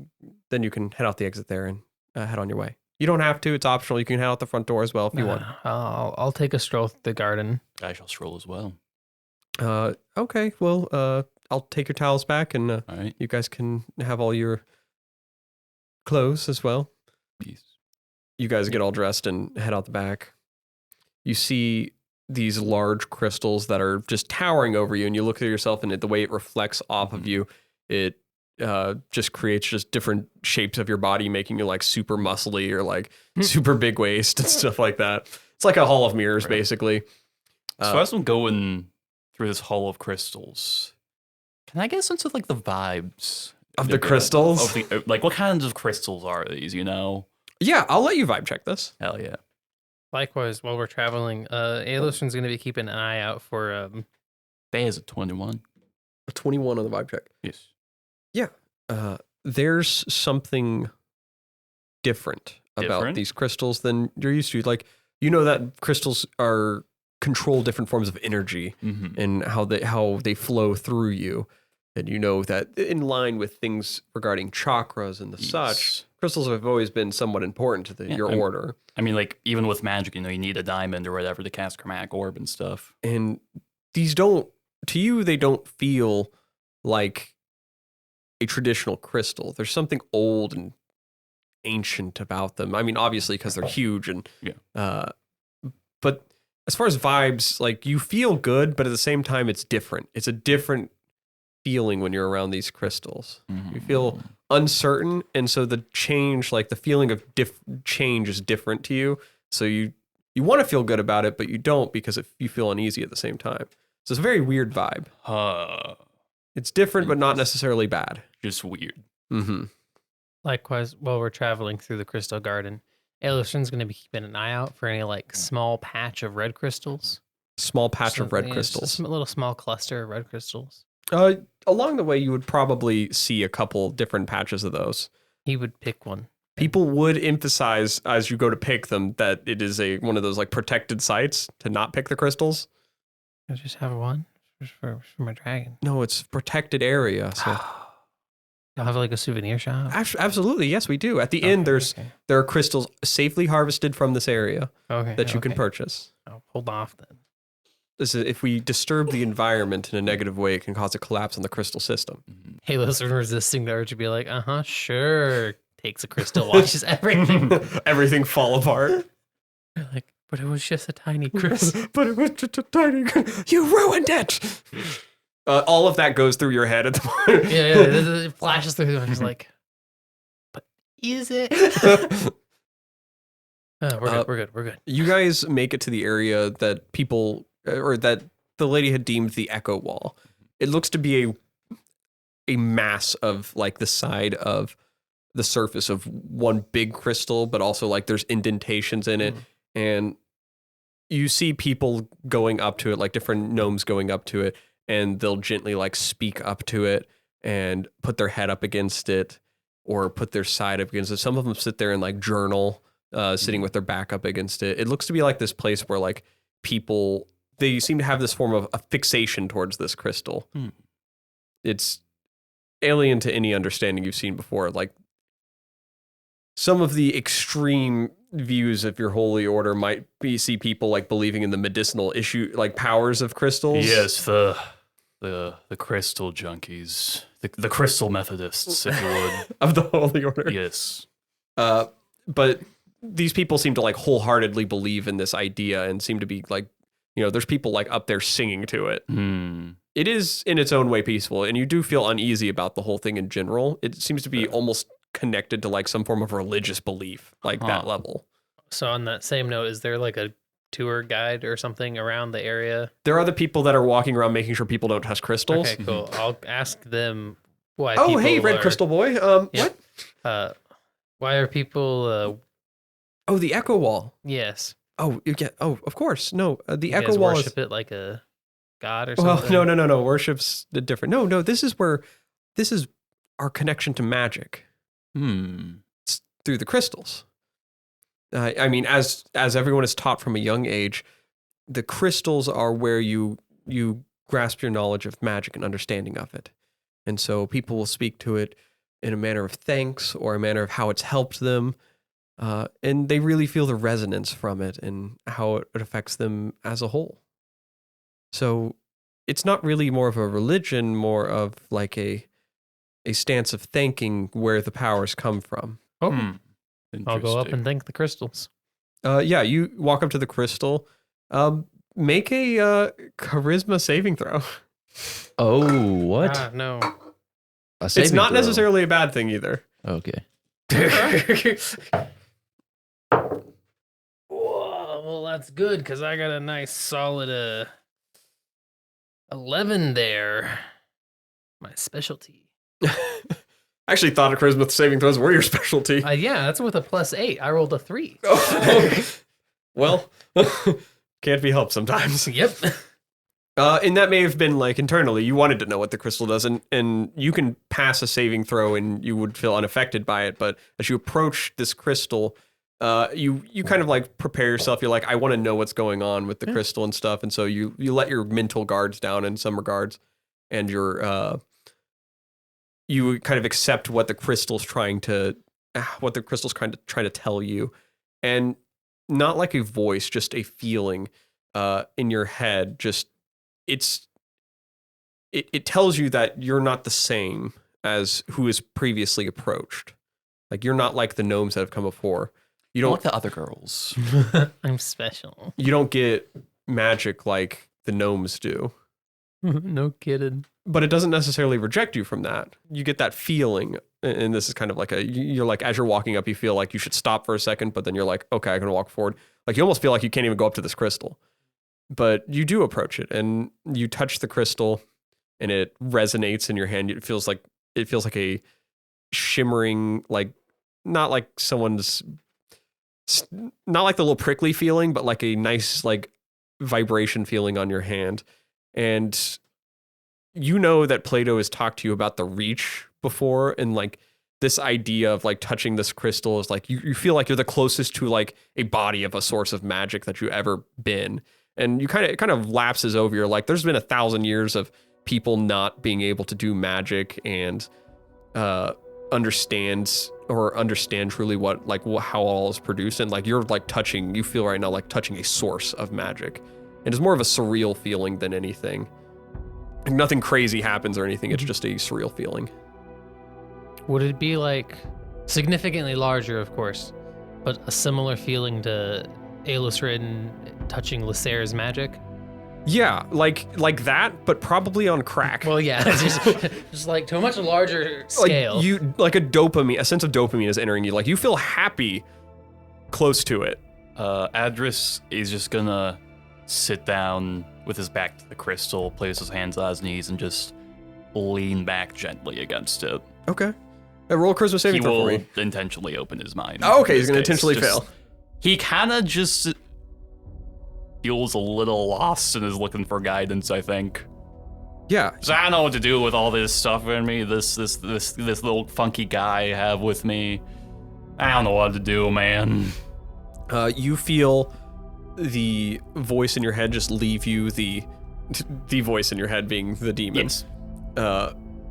then you can head out the exit there and head on your way. You don't have to. It's optional. You can head out the front door as well if you want. I'll take a stroll through the garden. I shall stroll as well. Okay. Well, I'll take your towels back and All right. you guys can have all your clothes as well. Peace. You guys get all dressed and head out the back. You see these large crystals that are just towering over you, and you look at yourself, and the way it reflects off of you, it just creates just different shapes of your body, making you like super muscly or like super big waist and stuff like that. It's like a hall of mirrors, basically. So as I'm going through this hall of crystals, can I get a sense of like the vibes Of the crystals? Of the, like, what kinds of crystals are these? You know? Yeah, I'll let you vibe check this. Hell yeah. Likewise, while we're traveling, Alosrin's going to be keeping an eye out for There's a 21. A 21 on the vibe check. Yes. There's something different about Different? these crystals than you're used to. Like, you know that crystals are control different forms of energy Mm-hmm. and how they flow through you. And you know that in line with things regarding chakras and the such, crystals have always been somewhat important to your order. I mean, like, even with magic, you know, you need a diamond or whatever to cast chromatic orb and stuff. And these don't, to you, they don't feel like a traditional crystal. There's something old and ancient about them. I mean, obviously, because they're huge and, but as far as vibes, like, you feel good, but at the same time, it's different. It's a different feeling when you're around these crystals. You feel uncertain, and so the change, like the feeling of change, is different to you. So you want to feel good about it, but you don't because you feel uneasy at the same time. So it's a very weird vibe. It's different, but not necessarily bad. Just weird. Mm-hmm. Likewise, while we're traveling through the crystal garden, Alosrin's going to be keeping an eye out for any like small patch of red crystals. Small patch of red Just crystals. a little small cluster of red crystals. Along the way, you would probably see a couple different patches of those. He would pick one. People would emphasize as you go to pick them that it is one of those like protected sites to not pick the crystals. I just have one for my dragon. No, it's protected area. So Y'all have like a souvenir shop? absolutely, yes, we do. At the end, there are crystals safely harvested from this area that you can purchase. I'll hold off then. If we disturb the environment in a negative way, it can cause a collapse in the crystal system. Alosrin resisting the urge to be like, sure. Takes a crystal, watches everything. Everything fall apart. Like, but it was just a tiny crystal. But it was just a tiny. You ruined it. All of that goes through your head at the moment. Yeah, it flashes through. I'm just like, but is it? We're good. You guys make it to the area that people, or that the lady had deemed the Echo Wall. It looks to be a mass of like the side of the surface of one big crystal, but also like there's indentations in it. And you see people going up to it, like different gnomes going up to it, and they'll gently like speak up to it and put their head up against it or put their side up against it. Some of them sit there and like journal, sitting with their back up against it. It looks to be like this place where like people, they seem to have this form of a fixation towards this crystal. It's alien to any understanding you've seen before. Like some of the extreme views of your holy order might see people like believing in the medicinal like powers of crystals. Yes, the crystal junkies, the crystal Methodists, if you would. Of the holy order. Yes. But these people seem to like wholeheartedly believe in this idea and seem to be like, you know, there's people like up there singing to it. It is in its own way peaceful, and you do feel uneasy about the whole thing in general. It seems to be almost connected to like some form of religious belief, like that level. So on that same note, is there like a tour guide or something around the area? There are other people that are walking around making sure people don't touch crystals. Okay, cool. I'll ask them why. Oh, hey, Red Crystal Boy. What? Why are people Oh, the echo wall. Yes. Oh, you get. Oh, of course. No, the You echo guys wall worship is. it like a god or Well, something? no. Worship's different. No. This is our connection to magic. It's through the crystals. I mean, as everyone is taught from a young age, the crystals are where you grasp your knowledge of magic and understanding of it. And so people will speak to it in a manner of thanks or a manner of how it's helped them. And they really feel the resonance from it and how it affects them as a whole. So it's not really more of a religion, more of like a stance of thanking where the powers come from. Oh, I'll go up Interesting. and thank the crystals. Yeah, you walk up to the crystal. Make a charisma saving throw. Oh, what? Ah, no. A It's saving not throw. necessarily a bad thing either. Okay. Whoa, well, that's good because I got a nice solid 11 there. My specialty. I actually thought a charisma saving throws were your specialty. Yeah, that's with a +8. I rolled a 3. Well, can't be helped sometimes. Yep. And that may have been like internally, you wanted to know what the crystal does, and you can pass a saving throw and you would feel unaffected by it. But as you approach this crystal, you kind of like prepare yourself. You're like, I want to know what's going on with the crystal and stuff. And so you let your mental guards down in some regards, and you kind of accept what the crystal's trying to tell you, and not like a voice, just a feeling in your head. Just it tells you that you're not the same as who is previously approached. Like you're not like the gnomes that have come before. You Like don't the other girls. I'm special. you don't get magic like the gnomes do. No kidding. But it doesn't necessarily reject you from that. You get that feeling, and this is kind of like you're like, as you're walking up, you feel like you should stop for a second, but then you're like, okay, I'm gonna walk forward. Like you almost feel like you can't even go up to this crystal. But you do approach it, and you touch the crystal, and it resonates in your hand. It feels like a shimmering, like not like someone's, not like the little prickly feeling, but like a nice like vibration feeling on your hand. And you know that Plato has talked to you about the reach before, and like this idea of like touching this crystal is like you feel like you're the closest to like a body of a source of magic that you've ever been. And it kind of lapses over. You're like, there's been 1,000 years of people not being able to do magic and understand truly what like how all is produced. And like you're like you feel right now like touching a source of magic. And it's more of a surreal feeling than anything. Like nothing crazy happens or anything. It's just a surreal feeling. Would it be like significantly larger, of course, but a similar feeling to Alosrin touching Lehsair's magic? Yeah, like that, but probably on crack. Well, yeah, it's just like to a much larger scale. Like a sense of dopamine is entering you. Like you feel happy close to it. Adras is just gonna sit down with his back to the crystal, place his hands on his knees, and just lean back gently against it. Okay. Roll charisma saving He throw for will me. intentionally open his mind. Oh, okay, in he's this gonna case. intentionally Just- fail. He kind of just feels a little lost and is looking for guidance, I think. Yeah. So I don't know what to do with all this stuff in me, this little funky guy I have with me. I don't know what to do, man. You feel the voice in your head just leave you, the voice in your head being the demons,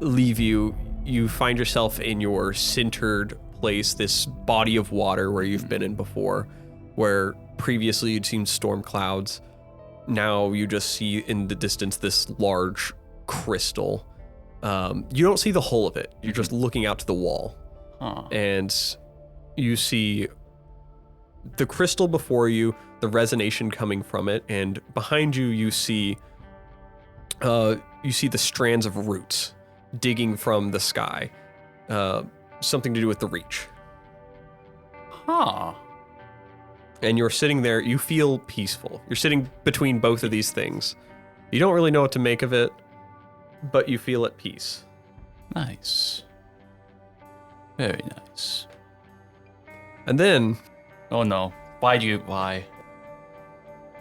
leave you. You find yourself in your centered place, this body of water where you've been in before, where previously you'd seen storm clouds. Now you just see in the distance this large crystal. You don't see the whole of it. You're just looking out to the wall. Huh. And you see the crystal before you, the resonation coming from it, and behind you you see the strands of roots digging from the sky. Something to do with the reach. Huh. And you're sitting there, you feel peaceful. You're sitting between both of these things. You don't really know what to make of it, but you feel at peace. Nice. Very nice. And then Oh no. Why?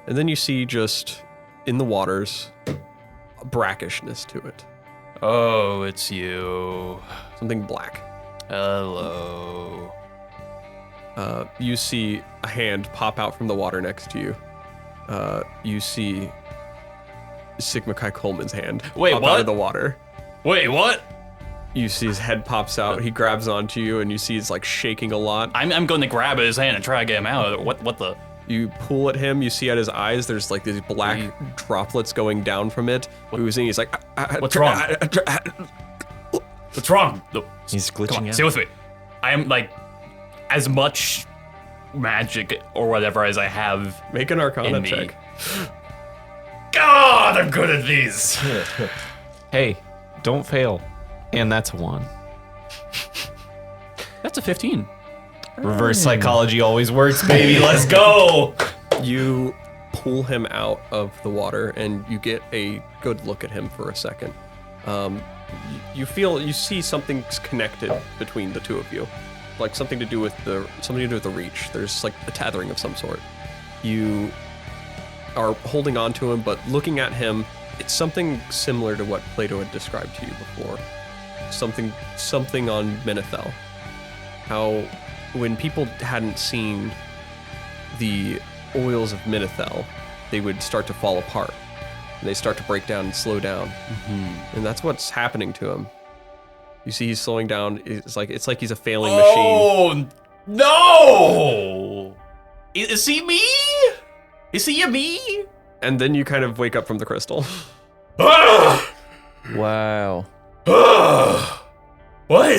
And then you see just in the waters a brackishness to it. Oh, it's you. Something black. Hello. You see a hand pop out from the water next to you. You see Sigma Kai Coleman's hand Wait, pop out what? of the water. Wait, what? You see his head pops out. He grabs onto you, and you see he's like shaking a lot. I'm going to grab his hand and try to get him out. What the? You pull at him. You see at his eyes, there's like these black droplets going down from it. Oozing. He's like, What's wrong? What's wrong? No, He's come glitching on, out. stay with me. I am like as much magic or whatever as I have Make an Arcana in me. check. God, I'm good at these. Hey, don't fail. And that's a 1. That's a 15. Reverse psychology always works, baby. Let's go. You pull him out of the water, and you get a good look at him for a second. You see something's connected between the two of you, like something to do with the reach. There's like a tethering of some sort. You are holding on to him, but looking at him, it's something similar to what Plato had described to you before. Something on Menethel. How when people hadn't seen the oils of Menethel, they would start to fall apart. And they start to break down and slow down. And that's what's happening to him. You see he's slowing down. It's like he's a failing machine. Oh no! Is he me? Is he a me? And then you kind of wake up from the crystal. Wow. What?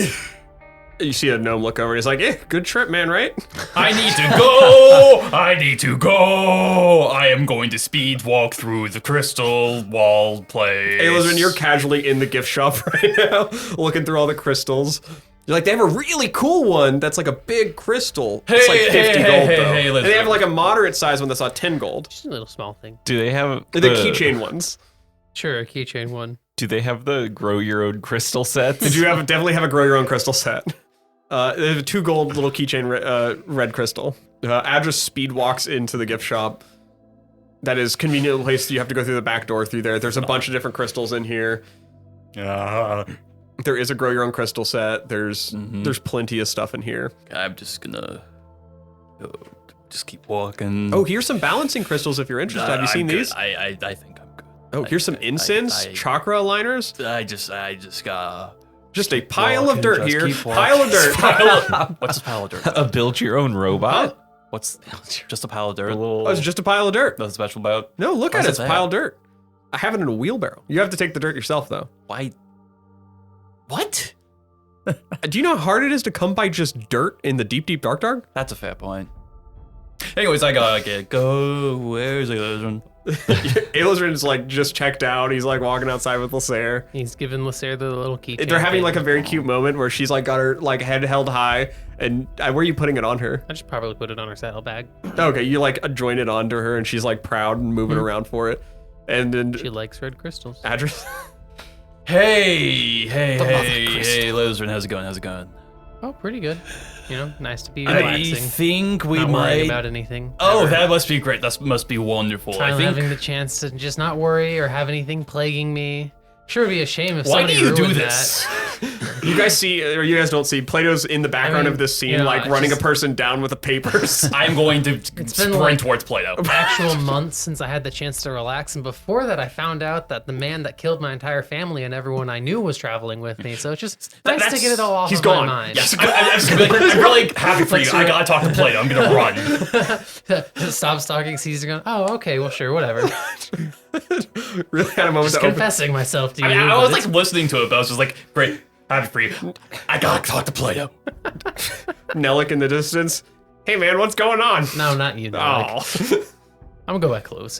You see a gnome look over and he's like, good trip, man, right? I need to go! I need to go! I am going to speed walk through the crystal wall place. Alosrin, you're casually in the gift shop right now, looking through all the crystals. You're like, they have a really cool one that's like a big crystal. It's like 50 gold, though. And they have like a moderate size one that's not 10 gold. Just a little small thing. Do they have The keychain ones. Sure, a keychain one. Do they have the grow your own crystal sets? Did you definitely have a grow your own crystal set? They have a 2 gold little keychain red crystal. Adras speed walks into the gift shop. That is conveniently placed. You have to go through the back door through there. There's a bunch of different crystals in here. There is a grow your own crystal set. There's plenty of stuff in here. I'm just gonna just keep walking. Oh, here's some balancing crystals if you're interested. Have you seen these? I think I'm good. Oh, here's some incense, chakra aligners. I just gotta. Just a pile of walking, dirt just here. keep walking. Pile of dirt. What's a pile of dirt? A build your own robot? What's just a pile of dirt? Oh, it's just a pile of dirt. Nothing special about. No, look at What's it. it It's a say? pile of dirt. I have it in a wheelbarrow. You have to take the dirt yourself, though. Why? What? Do you know how hard it is to come by just dirt in the deep, deep dark dark? That's a fair point. Anyways, I gotta get go. Where's Alosrin? Alosrin's like just checked out. He's like walking outside with Lehsair. He's giving Lehsair the little keychain. They're having thing. like a very cute moment where she's like got her like head held high. And where are you putting it on her? I just probably put it on her saddlebag. Okay, you like join it onto her and she's like proud and moving around for it. And then She likes red crystals. Adras. Hey, Alosrin, how's it going? Oh, pretty good. You know, nice to be I relaxing. think we Not worrying might. about anything. Oh, Ever. that must be great. That must be wonderful. I Finally think. having the chance to just not worry or have anything plaguing me. Sure, it'd be a shame if Why do somebody you do ruined this? You guys see, or you guys don't see, Plato's in the background I mean, of this scene, you know, like I running just- a person down with the papers. I'm going to been sprint like- towards Plato. Actual months since I had the chance to relax, and before that, I found out that the man that killed my entire family and everyone I knew was traveling with me. So it's just nice to that's- get it all off he's of gone. my mind. Yes, I'm just gonna be like, I'm really happy for you. I gotta talk to Plato. I'm gonna run. Stop stalking Caesar. Going, oh, okay, well, sure, whatever. Really had a moment Just to open. confessing myself to you. I mean, I but was it's- like listening to it, but I was just like, great, happy for you. I gotta talk to Plato. Nellick in the distance. Hey man, what's going on? no, not you. No, Oh. I'm gonna go back close.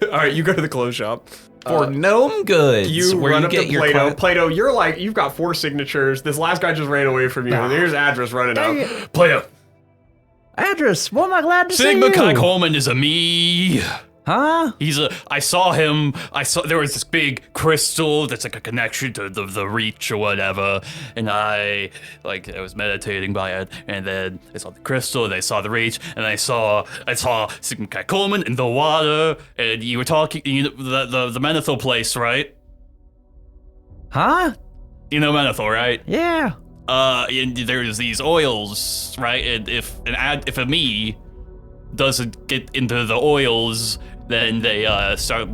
All right, you go to the clothes shop. For gnome goods. You where run you up get to your Plato. Plato, you're like, you've got 4 signatures. This last guy just ran away from you. And here's Adras running up. Plato. Adras, well, am I glad to see Sigma you? Kai Coleman is a me. Huh? I saw him. There was this big crystal that's like a connection to the reach or whatever, and I was meditating by it, and then I saw the crystal, and I saw the reach, and I saw Sigmund Kai Coleman in the water, and you were talking the Menethil place, right? Huh? You know Menethil, right? Yeah. And there's these oils, right? And if a me doesn't get into the oils, then they start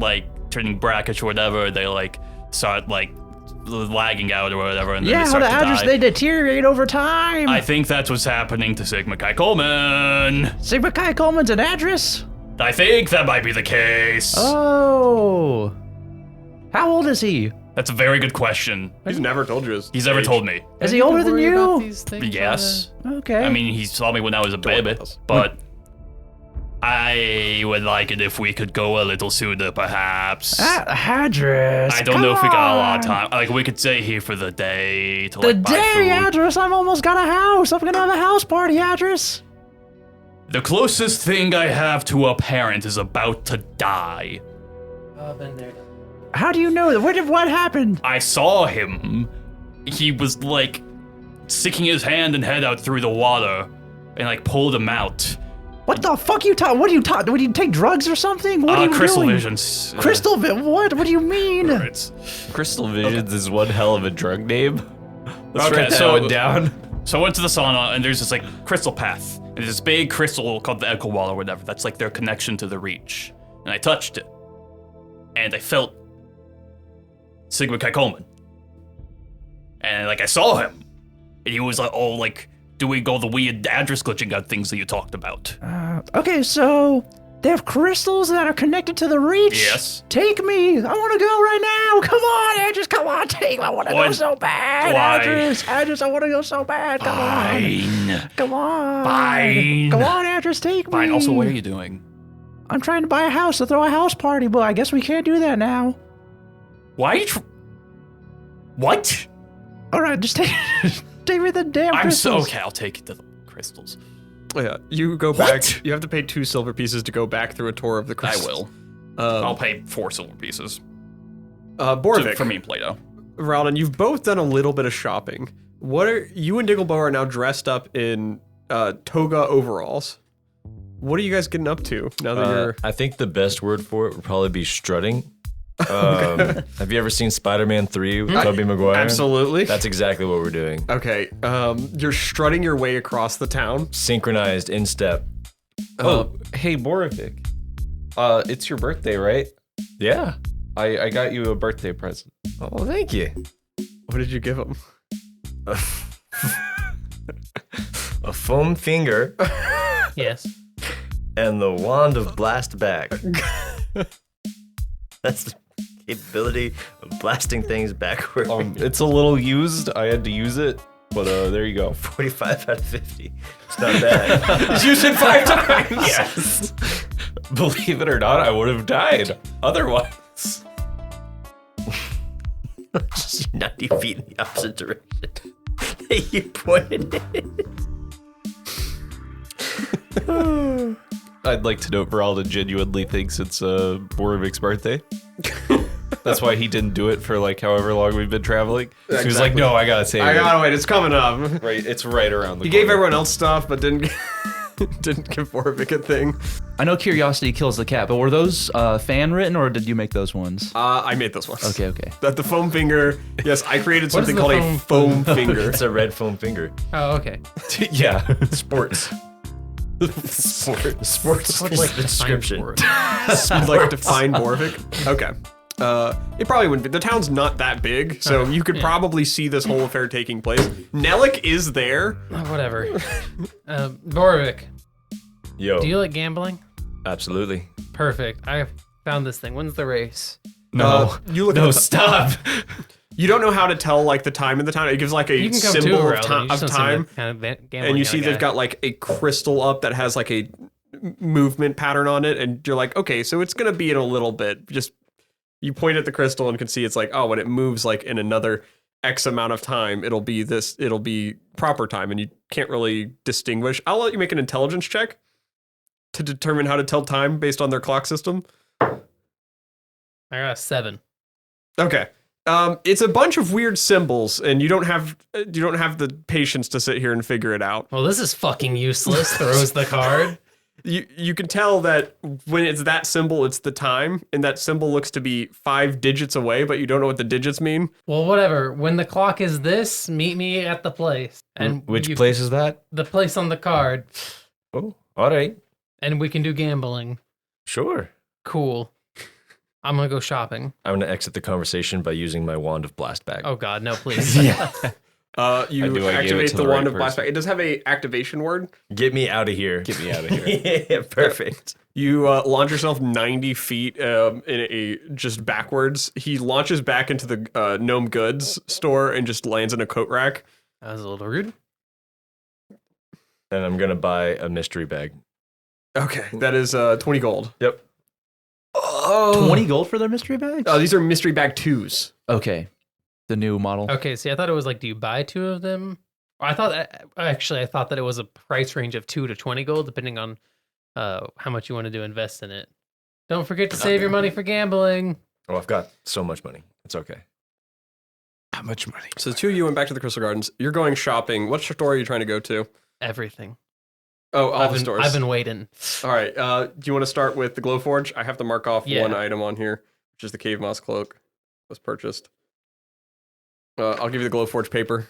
turning brackish or whatever. They start lagging out or whatever, and then they start to die. They deteriorate over time. I think that's what's happening to Sigma Chi Coleman. Sigma Chi Coleman's an Adras? I think that might be the case. Oh. How old is he? That's a very good question. He's never told you his He's never age. told me. Is he older than you? Yes. Okay. I mean, he saw me when I was a baby, but I would like it if we could go a little sooner, perhaps. Adras. I don't know if we got a lot of time. We could stay here for the day to The buy day, food. Adras. I've almost got a house. I'm gonna have a house party, Adras. The closest thing I have to a parent is about to die. Oh, been there. How do you know that? What happened? I saw him. He was sticking his hand and head out through the water, and pulled him out. What the fuck you talk? What do you talk? Would you take drugs or something? What are you Crystal doing? visions. Crystal What? What do you mean? Crystal Visions is one hell of a drug name. Let's Okay, write that so- one down. So I went to the sauna, and there's this crystal path. And there's this big crystal called the Echo Wall or whatever. That's their connection to the reach. And I touched it, and I felt Sigma Chi Coleman. And I saw him, and he was doing all the weird address glitching out things that you talked about. Okay, so they have crystals that are connected to the reach. Yes. Take me. I want to go right now. Come on, Adras. Come on, take me. I want to go What? so bad. Why? Adras, I want to go so bad. Come on. Fine. Come on. Fine. Come on, Adras, take me. Fine. Also, what are you doing? I'm trying to buy a house to throw a house party, but I guess we can't do that now. Why are you What? All right, just take me the damn I'm crystals. okay. I'll take the crystals. Yeah, you go back. You have to pay 2 silver pieces to go back through a tour of the I crystals. will. I'll pay 4 silver pieces. Boravik, For me, Plato. Voralden, you've both done a little bit of shopping. What are you and Digglebow are now dressed up in toga overalls? What are you guys getting up to now that you're? I think the best word for it would probably be strutting. Have you ever seen Spider-Man 3 with Tobey Maguire? Absolutely. That's exactly what we're doing. Okay. You're strutting your way across the town. Synchronized in step. Oh, hey, Boravik. It's your birthday, right? Yeah. I got you a birthday present. Oh, thank you. What did you give him? A foam finger Yes. and the wand of blast back. That's the capability of blasting things backward. It's a little used. I had to use it, but there you go. 45 out of 50. It's not bad. Use it 5 times. Yes. Believe it or not, I would have died otherwise. Just 90 feet in the opposite direction. You pointed it. I'd like to note Voralden genuinely thinks it's Boravik's birthday. That's why he didn't do it for however long we've been traveling. He was like, Exactly. no, I gotta save I it. gotta wait. It's coming up. Right, it's right around the He corner. gave everyone else stuff, but didn't didn't give Boravik a thing. I know curiosity kills the cat, but were those fan written or did you make those ones? I made this one. Okay. That the foam finger. Yes, I created What is something the called a foam foam finger. It's a red foam finger. Oh, okay. Yeah. Sports. Sport. Sports is like the description. Like define Boravik. Okay. It probably wouldn't be. The town's not that big, so you could probably see this whole affair taking place. Nelik is there. Oh, whatever. Boravik, Yo, do you like gambling? absolutely. Perfect. I found this thing. When's the race? No. You look. No, at the, stop. You don't know how to tell the time in the town. It gives a You can come symbol too, of, Voralden. You just don't seem time. to kind of gambling And you kind see of they've guy. got a crystal up that has a movement pattern on it, and you're like, okay, so it's gonna be in a little bit. Just you point at the crystal and can see it's when it moves in another X amount of time, it'll be proper time, and you can't really distinguish. I'll let you make an intelligence check to determine how to tell time based on their clock system. I got a 7. Okay. It's a bunch of weird symbols, and you don't have the patience to sit here and figure it out. Well, this is fucking useless. Throws the card. You can tell that when it's that symbol, it's the time, and that symbol looks to be 5 digits away, but you don't know what the digits mean. Well, whatever. When the clock is this, meet me at the place. And Which place is that? The place on the card. Oh, all right. And we can do gambling. Sure. Cool. I'm gonna go shopping. I'm going to exit the conversation by using my wand of blast bag. Oh God, no, please. You I gave it activate to the the wand right of blast person. back. It does have a activation word. Get me out of here. Get me out of here. Yeah, perfect. You launch yourself 90 feet in a just backwards. He launches back into the Gnome Goods store and just lands in a coat rack. That was a little rude. And I'm going to buy a mystery bag. Okay, that is 20 gold. Yep. 20 gold for their mystery bags? These are mystery bag 2s. Okay. The new model. Okay, see, I thought it was like, do you buy 2 of them? I thought that it was a price range of 2 to 20 gold, depending on how much you wanted to invest in it. Don't forget to save your money for gambling. Oh, I've got so much money. It's okay. How much money? So the 2 of you went back to the Crystal Gardens. You're going shopping. What store are you trying to go to? Everything. Oh, all the stores. I've been waiting. All right. Do you want to start with the Glowforge? I have to mark off Yeah. one item on here, which is the Cave Moss Cloak. Was purchased. I'll give you the Glowforge paper,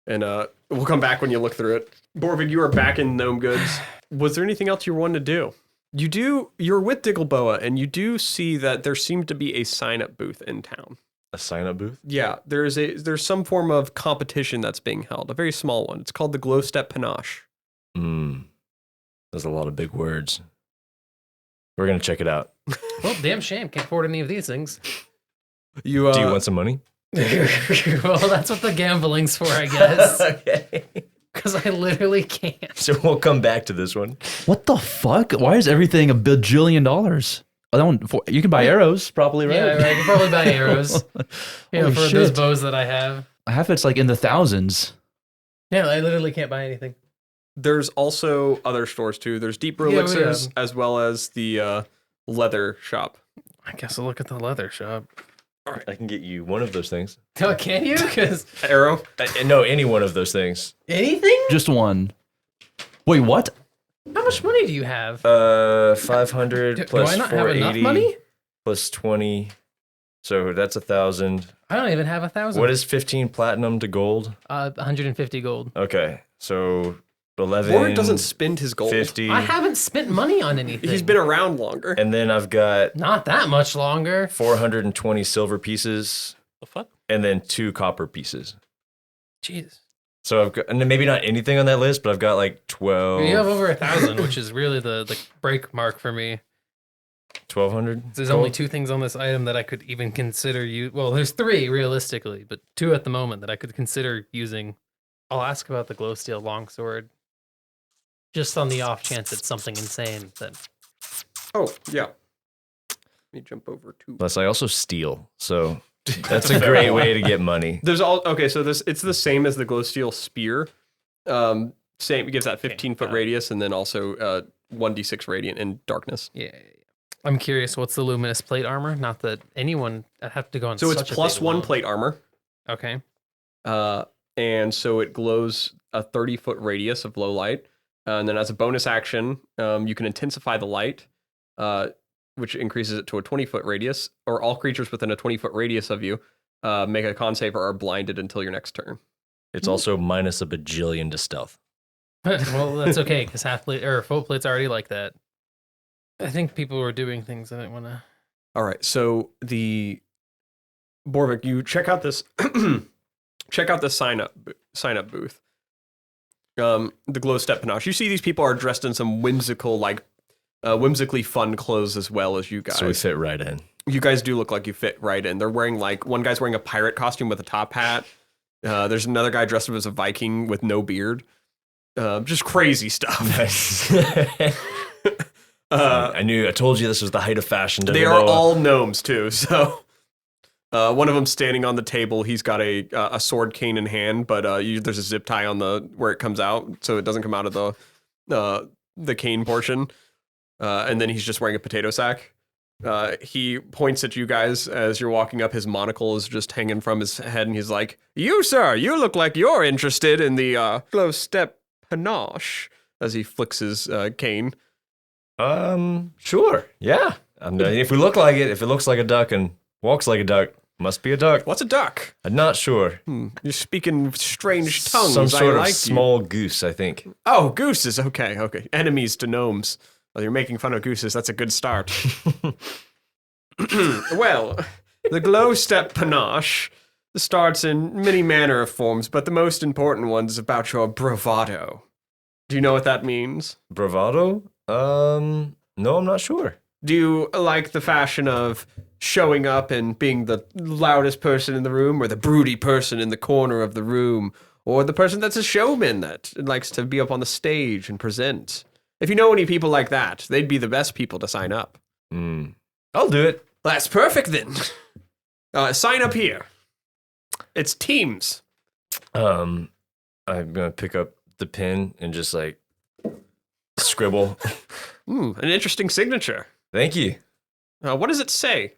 and we'll come back when you look through it. Boravik, you are back in Gnome Goods. Was there anything else you wanted to do? You're with Diggleboa, and you do see that there seemed to be a sign-up booth in town. A sign-up booth? Yeah, there's some form of competition that's being held, a very small one. It's called the Glow Step Panache. There's a lot of big words. We're going to check it out. Well, damn shame. Can't afford any of these things. Do you want some money? Well, that's what the gambling's for, I guess. Okay. Because I literally can't. So we'll come back to this one. What the fuck? Why is everything $1 bajillion? Oh, that one, you can buy arrows, probably, right? Yeah, right. I can probably buy arrows. Holy For those shit. bows that I have. Half it's like in the thousands. Yeah, I literally can't buy anything. There's also other stores too. There's Deep Yeah, we Elixirs have. as well as the leather shop. I guess I'll look at the leather shop. I can get you one of those things. Oh, can you? Because Arrow. No, any one of those things. anything? Just one. Wait, what? How much money do you have? 500 Do plus I not have enough 480 money? plus 20. So that's 1,000. I don't even have 1,000. What is 15 platinum to gold? 150 gold. Okay, so 11. Warren doesn't spend his gold. 50. I haven't spent money on anything. He's been around longer. And then I've got Not that much longer. 420 silver pieces The fuck? and then 2 copper pieces. Jesus. So I've got, and maybe not anything on that list, but I've got like 12. You have over 1,000, which is really the break mark for me. 1,200. There's only 2 things on this item that I could even consider Well, there's 3 realistically, but 2 at the moment that I could consider using. I'll ask about the glow steel longsword. Just on the off chance it's something insane. Then Oh, yeah. Let me jump over to. Plus, I also steal, so that's a great way to get money. There's so it's the same as the glow steel spear. Same, it gives that 15-foot radius and then also 1d6 radiant in darkness. yeah. I'm curious, what's the luminous plate armor? Not that anyone. I'd have to go on. So it's such a plus big 1 loan. plate armor. Okay. And so it glows a 30-foot radius of low light. And then as a bonus action, you can intensify the light, which increases it to a 20-foot radius, or all creatures within a 20-foot radius of you make a con save or are blinded until your next turn. It's also minus a bajillion to stealth. Well, that's okay because half plate or full plate's already like that. I think people were doing things I didn't want to. All right, so the Borvik, you check out this sign up booth. The glow step panache. You see these people are dressed in some whimsically fun clothes as well as you guys. So we fit right in. You guys do look like you fit right in. They're wearing one guy's wearing a pirate costume with a top hat. There's another guy dressed up as a Viking with no beard. Just crazy stuff. I told you this was the height of fashion. They are all gnomes too. So one of them standing on the table. He's got a sword cane in hand, but there's a zip tie on where it comes out, so it doesn't come out of the cane portion. And then he's just wearing a potato sack. He points at you guys as you're walking up. His monocle is just hanging from his head, and he's like, "You, sir, you look like you're interested in the slow step panache." As he flicks his cane. Sure, yeah. If we look like it, if it looks like a duck and walks like a duck, must be a duck. What's a duck? I'm not sure. You're speaking strange tongues. Some sort I of like small goose, I think. You. Oh, gooses. Okay. Enemies to gnomes. Well, you're making fun of gooses. That's a good start. Well, the glow step panache starts in many manner of forms, but the most important one is about your bravado. Do you know what that means? Bravado? No, I'm not sure. Do you like the fashion of showing up and being the loudest person in the room, or the broody person in the corner of the room, or the person that's a showman that likes to be up on the stage and present? If you know any people like that, they'd be the best people to sign up. I'll do it. That's perfect then. Sign up here. It's teams. I'm gonna pick up the pen and just like scribble. An interesting signature. Thank you. What does it say?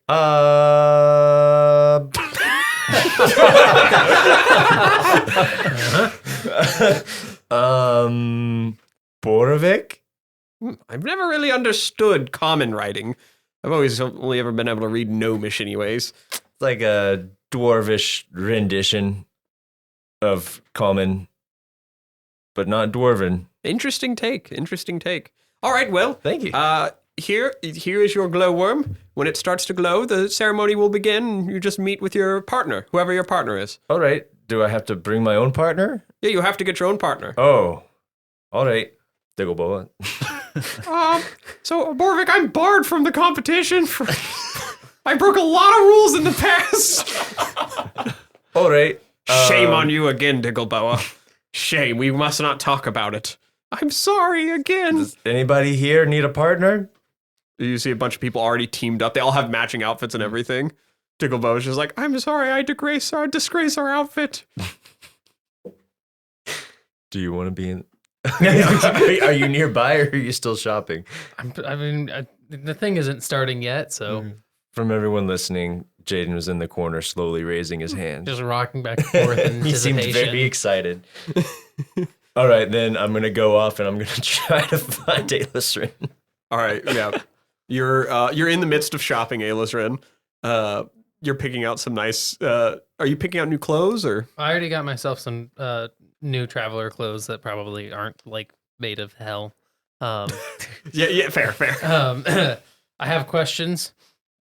Boravik? I've never really understood common writing. I've always only ever been able to read gnomish anyways. It's like a dwarvish rendition of common, but not dwarven. Interesting take. All right, well. Thank you. Here is your glowworm. When it starts to glow, the ceremony will begin. You just meet with your partner, whoever your partner is. All right. Do I have to bring my own partner? Yeah, you have to get your own partner. Oh. All right. Diggleboa. So, Boravik, I'm barred from the competition. I broke a lot of rules in the past. All right. Shame on you again, Diggleboa. Shame. We must not talk about it. I'm sorry again. Does anybody here need a partner? You see a bunch of people already teamed up. They all have matching outfits and everything. Diggleboa's just like, I'm sorry, I disgrace our outfit. Do you want to be in? Are you nearby or are you still shopping? The thing isn't starting yet, so. From everyone listening, Jayden was in the corner slowly raising his hand. Just rocking back and forth in He seemed very excited. All right, then I'm going to go off and I'm going to try to find Alosrin. All right, yeah. You're in the midst of shopping, Alosrin. You're picking out some nice... are you picking out new clothes, or...? I already got myself some new traveler clothes that probably aren't, like, made of hell. Yeah, fair. I have questions.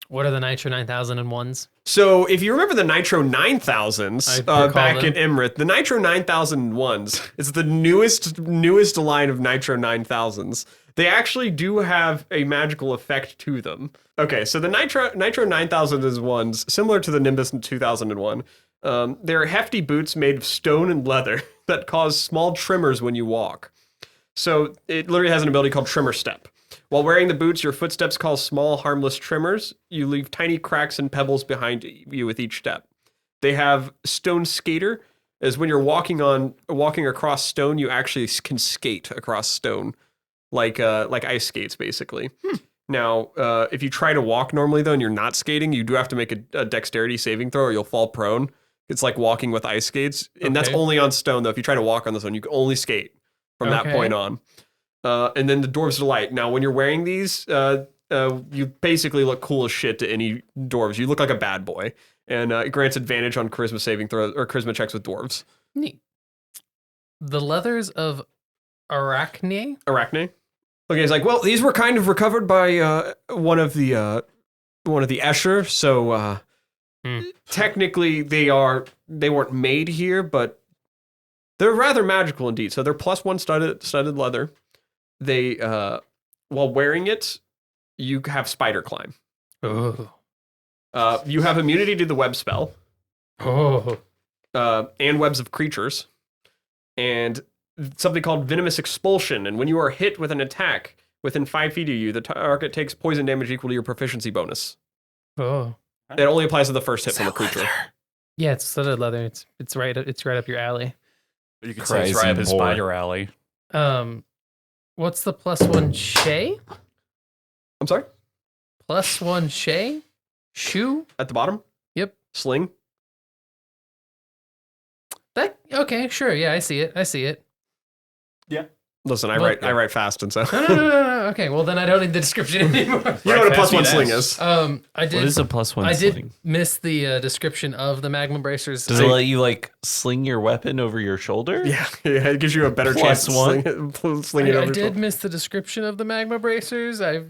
What are the Nitro 9001s? So, if you remember the Nitro 9000s back in Imrit, the Nitro 9001s is the newest line of Nitro 9000s. They actually do have a magical effect to them. Okay, so the Nitro 9001s, similar to the Nimbus in 2001, they're hefty boots made of stone and leather that cause small tremors when you walk. So it literally has an ability called Tremor Step. While wearing the boots, your footsteps cause small, harmless tremors. You leave tiny cracks and pebbles behind you with each step. They have Stone Skater, as when you're walking across stone, you actually can skate across stone, like ice skates, basically. Now, if you try to walk normally, though, and you're not skating, you do have to make a dexterity saving throw or you'll fall prone. It's like walking with ice skates, and that's only on stone, though. If you try to walk on the stone, you can only skate from that point on. And then the Dwarves Delight. Now, when you're wearing these, you basically look cool as shit to any dwarves. You look like a bad boy. And it grants advantage on charisma saving throws or charisma checks with dwarves. Neat. The leathers of Arachne? Okay, he's like, well, these were kind of recovered by one of the Escher, so technically they weren't made here, but they're rather magical indeed. So they're +1 studded leather. They while wearing it, you have spider climb. Oh. You have immunity to the web spell. Oh. And webs of creatures. And something called venomous expulsion. And when you are hit with an attack within 5 feet of you, the target takes poison damage equal to your proficiency bonus. Oh. It only applies to the first hit from a creature. Yeah, it's studded leather. It's right up your alley. You could say it's right up his spider alley. What's the +1 Shay? I'm sorry? +1 shoe. At the bottom? Yep. Sling? That okay? Sure. Yeah, I see it. Listen, I Well, write fast and so. No. Okay, well then I don't need the description anymore. You know what a fast, +1 be sling nice. is. I did. What is a +1 I sling? did miss the description of the magma bracers. Does it let you like sling your weapon over your shoulder? Yeah, it gives you a better chance to +1? sling it over. I did miss the description of the magma bracers. I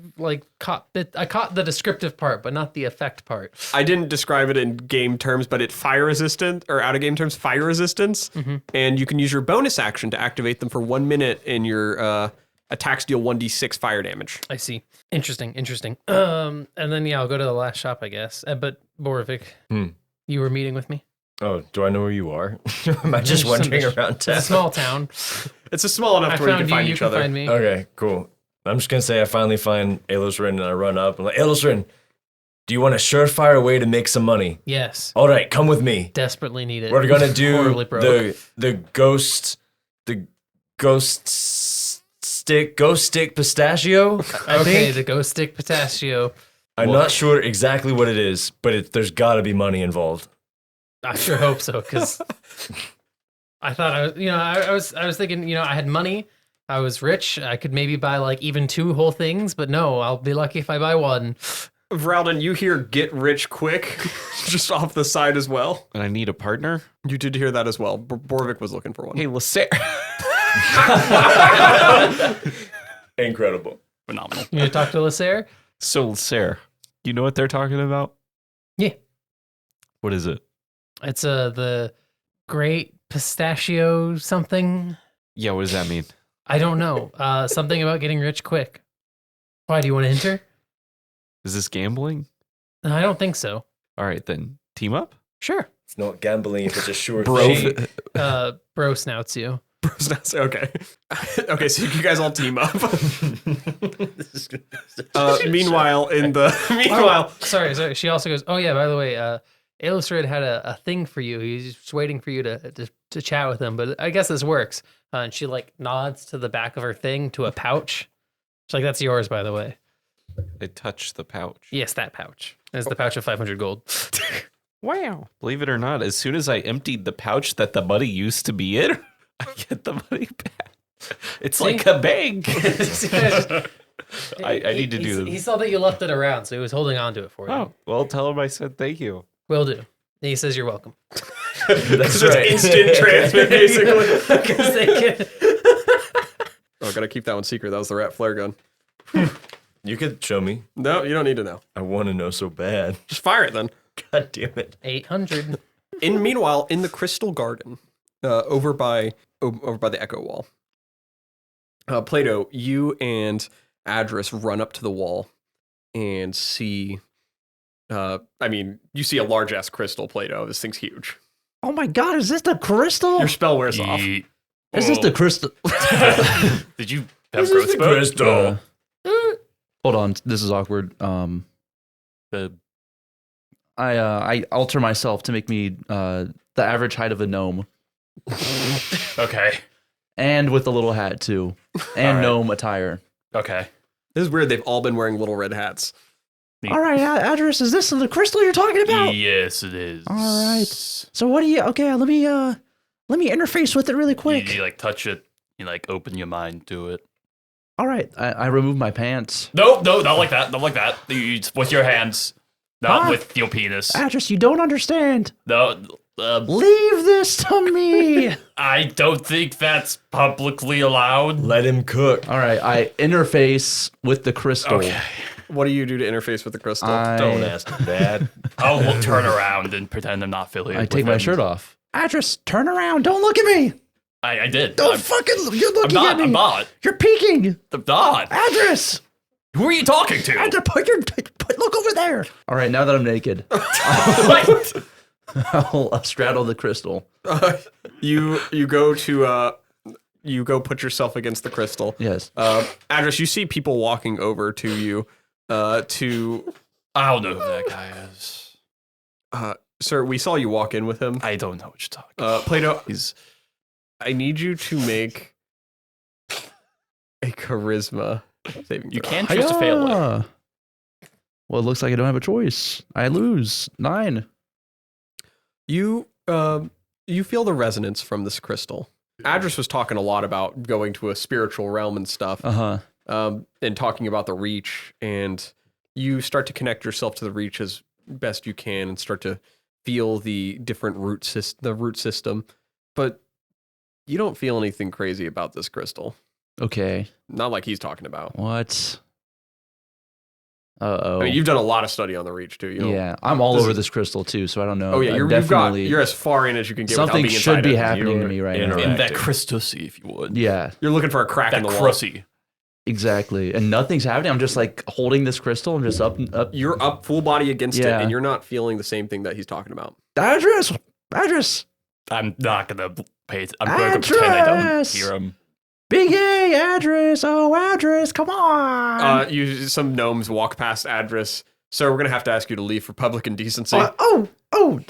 caught the descriptive part, but not the effect part. I didn't describe it in game terms, but it's fire resistant, or out of game terms, fire resistance. And you can use your bonus action to activate them for 1 minute, and your attacks deal 1d6 fire damage. I see. Interesting. And then I'll go to the last shop, I guess. But Boravik, you were meeting with me. Oh, do I know where you are? Am I just wandering around It's a town? small town. It's a small enough I to where you found can find you each can other. find me. Okay, cool. I'm just gonna say I finally find Alosrin and I run up. I'm like, Alosrin, do you want a surefire way to make some money? Yes. All right, come with me. Desperately need it. We're gonna do Horribly broke. the ghost stick pistachio. I Okay, think. the ghost stick pistachio. I'm not sure exactly what it is, but there's got to be money involved. I sure hope so, because I thought I was thinking, I had money, I was rich, I could maybe buy like even 2 whole things, but no, I'll be lucky if I buy 1. Voralden, you hear "get rich quick" just off the side as well. And I need a partner. You did hear that as well. Boravik was looking for one. Hey, Lehsair. Incredible. Phenomenal. You gonna talk to Lehsair? So Lehsair, you know what they're talking about? Yeah. What is it? It's the great pistachio something. Yeah, what does that mean? I don't know. Something about getting rich quick. Why, do you want to enter? Is this gambling? No, I don't think so. All right, then team up. Sure. It's not gambling if it's a sure Bro, thing. Bro snouts you. Okay. Okay, so you guys all team up. Meanwhile, Sorry. She also goes, oh yeah, by the way, Alosrin had a thing for you. He's just waiting for you to chat with him, but I guess this works. And she like nods to the back of her thing to a pouch. She's like, that's yours, by the way. I touched the pouch. Yes, that pouch. It's the pouch of 500 gold. Wow. Believe it or not, as soon as I emptied the pouch that the money used to be in, I get the money back. It's like a bank. I need to do He this. saw that you left it around, so he was holding on to it for you. Oh, well, tell him I said thank you. Will do. And he says you're welcome. That's right. instant transmit, basically. Because they can. Oh, gotta keep that one secret. That was the rat flare gun. You could show me. No, you don't need to know. I want to know so bad. Just fire it then. God damn it. 800. Meanwhile, in the Crystal Garden, over by the Echo Wall, Plato, you and Adras run up to the wall and see. You see a large ass crystal, Plato. This thing's huge. Oh my god, is this the crystal? Your spell wears off. Is this the crystal? Did you have growth spell? Crystal. Hold on, this is awkward. I alter myself to make me the average height of a gnome, Okay. and with a little hat too, and All right. gnome attire. Okay. This is weird. They've all been wearing little red hats. All right, Adras, is this the crystal you're talking about? Yes, it is. All right. So what do you? Okay, let me interface with it really quick. You like touch it. You like open your mind to it. All right, I remove my pants. No, not like that. Not like that. With your hands, not Huh? with your penis. Adras, you don't understand. No, Leave this to me. I don't think that's publicly allowed. Let him cook. All right, I interface with the crystal. Okay. What do you do to interface with the crystal? Don't ask Dad. I'll turn around and pretend I'm not affiliated. I take with my him. shirt off. Adras, turn around. Don't look at me. I did. Don't I'm, fucking. You're looking I'm at me. not. You're peeking. I'm not. Adras. Who are you talking to? Look over there. All right, now that I'm naked, What? I'll straddle the crystal. You go to you go put yourself against the crystal. Yes. Adras, you see people walking over to you. To I don't know who that guy is. sir, we saw you walk in with him. I don't know what you're talking about. Plato, He's I need you to make a charisma saving You throw. can't choose to fail it. Hiya. Well, it looks like I don't have a choice. I lose 9. You feel the resonance from this crystal. Adras was talking a lot about going to a spiritual realm and stuff, and talking about the reach, and you start to connect yourself to the reach as best you can and start to feel the different root system, but you don't feel anything crazy about this crystal. Okay. Not like he's talking about. What? Uh-oh. I mean, you've done a lot of study on the reach too. You know? Yeah, I'm all over this crystal too, so I don't know. Oh yeah, you're as far in as you can get. Something without being should inside be it. happening to me right now. In that crustusy, if you would. Yeah, You're looking for a crack in That the wall. crusty. exactly. And nothing's happening. I'm just like holding this crystal. I'm just up. You're up full body against it, Yeah. and you're not feeling the same thing that he's talking about. Adras. I'm not gonna pay it. I'm going to pretend I don't Adras! hear him. Big A, Adras. Oh, Adras, come on. Some gnomes walk past Adras. Sir, we're gonna have to ask you to leave for public indecency.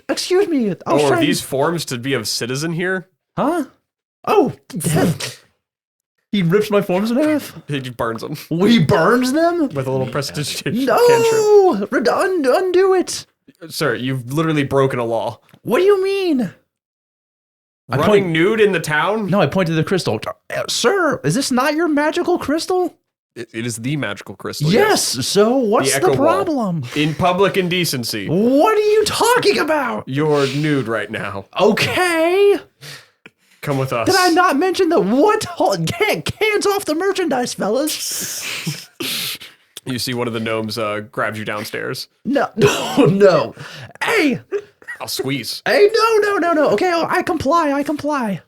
Excuse me. I was Are trying. these forms to be a citizen here? Huh? Oh, he rips my forms in half. He just burns them He burns them. with a little prestidigitation No, undo it. cantrip. Sir, you've literally broken a law. What do you mean? I Running point- nude in the town? No, I pointed to the crystal. Sir, is this not your magical crystal? It is the magical crystal. Yes. So what's The the, echo wall. problem? In public indecency. What are you talking about? You're nude right now. Okay. Come with us. Did I not mention the what? Cans off the merchandise, fellas. You see one of the gnomes grabs you downstairs. No. Hey, I'll squeeze. no. Okay, I comply.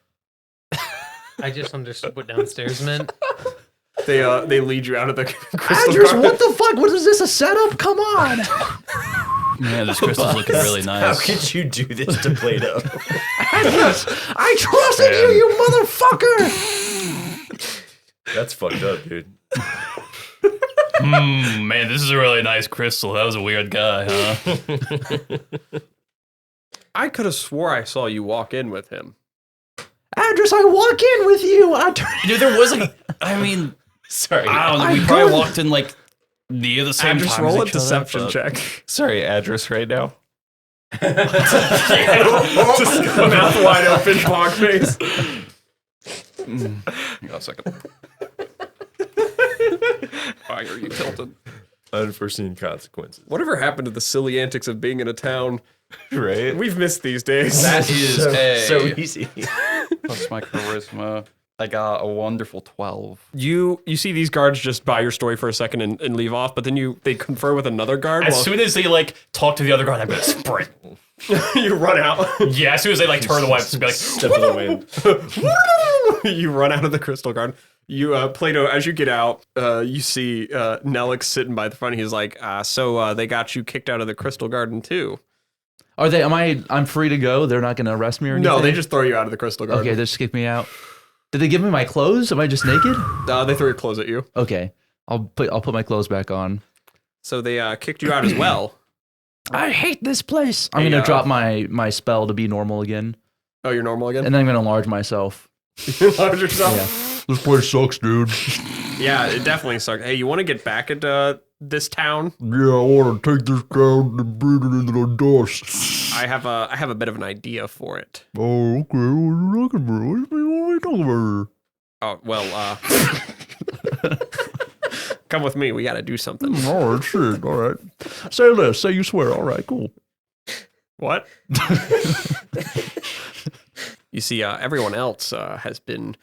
I just understood what downstairs meant. They lead you out of the crystal Adras, garden. what the fuck? What is this, a setup? Come on. Man, this crystal's looking really How nice. could you do this to Plato? Adras, I trusted you motherfucker. That's fucked up, dude. Man, this is a really nice crystal. That was a weird guy, huh? I could have swore I saw you walk in with him. Adras, I walk in with you. Dude, there was like, I mean, Sorry. I don't know. We I'm probably good. walked in like near the same Just time. roll a as each other, deception but- check. Sorry, address right now. Just mouth wide open, bog face. Hang on a second. Why are you tilted? Unforeseen consequences. Whatever happened to the silly antics of being in a town? Right? We've missed these days. That is So easy. plus my charisma. I got a wonderful 12. You see these guards just buy your story for a second and leave off, but then they confer with another guard. As soon as they like talk to the other guard, I'm gonna sprint. you run out. Yeah, as soon as they like turn away, I'm just gonna be like, Step in the wind. You run out of the crystal garden. You, Plato, as you get out, you see Nelix sitting by the front. He's like, so they got you kicked out of the crystal garden too. Are they? I'm free to go. They're not going to arrest me or anything. No, they just throw you out of the crystal garden. Okay, they just kick me out. Did they give me my clothes? Am I just naked? They throw your clothes at you. Okay, I'll put my clothes back on. So they kicked you out as well. I hate this place. I'm Hey, gonna drop my spell to be normal again, Oh, you're normal again? and then I'm gonna enlarge myself. Enlarge yourself? Yeah. This place sucks, dude. Yeah, it definitely sucks. Hey, you want to get back at this town? Yeah, I want to take this down and breathe it into the dust. I have a bit of an idea for it. Oh, okay. What are you talking about? What are you talking about? Oh, well, come with me. We got to do something. All right, shit. All right. Say this. Say you swear. All right, cool. What? You see, everyone else has been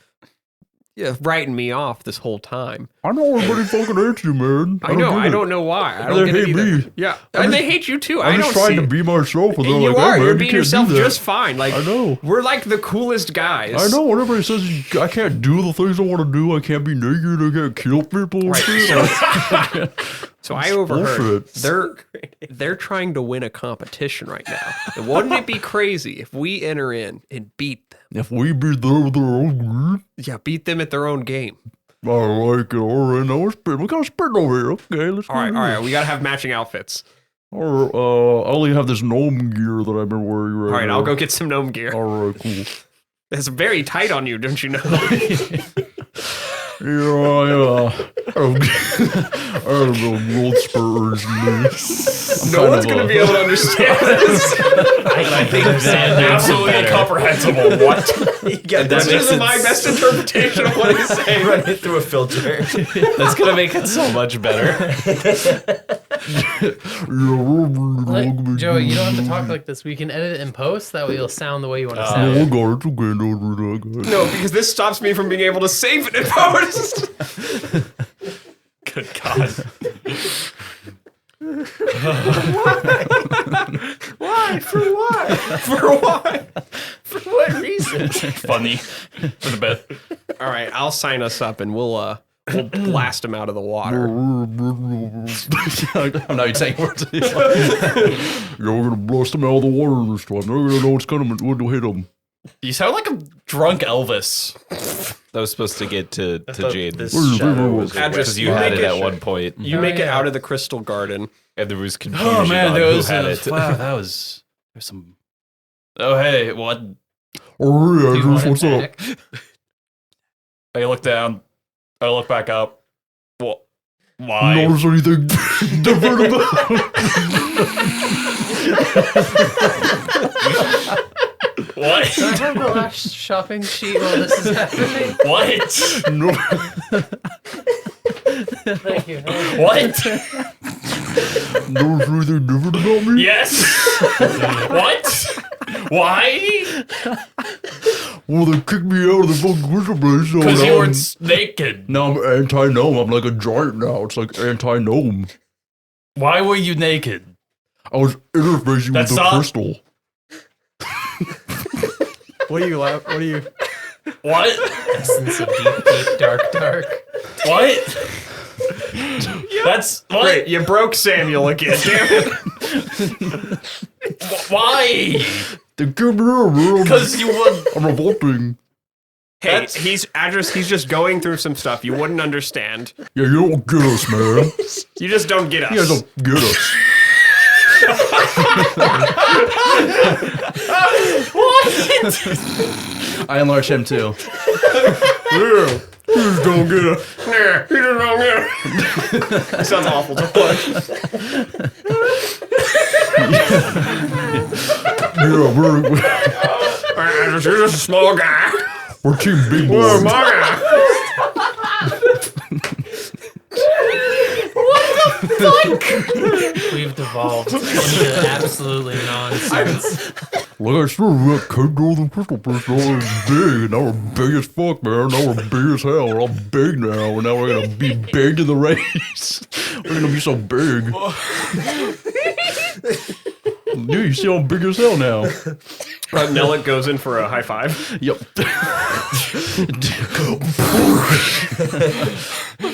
writing me off this whole time. I know everybody fucking hates you, man. I know. I don't know why. I don't They get it hate either. me. Yeah, I'm and just- they hate you too. I'm I just don't trying see to be myself, and they're You like, are. "Oh, man, You're you being can't yourself do that." just fine. Like I know. we're like the coolest guys. I know. When everybody says I can't do the things I want to do, I can't be naked, I can't kill people. And Right. shit. So I overheard bullshit. they're trying to win a competition right now. And wouldn't it be crazy if we enter in and beat them? If we beat them with their own group, Yeah, beat them at their own game. I like it. All right, now we're spitting. We got spitting over here. Okay, let's All right. We gotta have matching outfits. All right, I only have this gnome gear that I've been wearing right All right, now. I'll go get some gnome gear. All right, cool. It's very tight on you, don't you know? Yeah. World spurs. No one's going to be able to understand this. I think that absolutely incomprehensible. What? This is my best interpretation of what he's saying. Run it through a filter. That's gonna make it so much better. Like, Joey, you don't have to talk like this. We can edit it in post. That way you'll sound the way you want to sound. No, because this stops me from being able to save it in post. Good God. Why? For what? For why? For what reason? Funny. For the bit. All right, I'll sign us up and we'll blast him out of the water. I'm not even saying words. We're gonna blast them out of the water this time. They're gonna know it's coming. We'll hit them. You sound like a drunk Elvis. That was supposed to get to Jade. This shadow was Adras, Because you you had make it it- at one point, You make it out of the crystal garden. and there was confusion Oh man, on there who was had it. wow, there's some. Oh hey, what? Oh yeah, Do you want it what's up? back? I look down. I look back up. What? Why? Notice anything different about? What? Can I have the last shopping sheet while this is happening? What? No. Thank you. What? Notice anything different about me? Yes. What? Why? Well, they kicked me out of the fucking crystal place. So Because you now weren't naked. now I'm anti-gnome. I'm like a giant now. It's like anti-gnome. Why were you naked? I was interfacing with That's the not- crystal. What are you? What are you? What? Essence of deep, dark. What? That's what? Great, you broke Samuel again. Damn it. Why? They kicked me out, man. Because you were. I'm revolting. Hey, he's just going through some stuff you wouldn't understand. Yeah, you don't get us, man. You just don't get us. You guys don't get us. I enlarge him too. Yeah, you just don't get us. Yeah, you just don't get us. That sounds awful to watch. Yeah, You're just a small guy. we're team big You're a boys. small guy. We've devolved into absolutely nonsense. Look, I still got kicked out of the crystal place. Now we're big. Now we're big as fuck, man. Now we're big as hell. We're all big now. And now we're gonna be big in the race. We're gonna be so big. Dude, you see how big as hell now. Nellick goes in for a high five. Yep.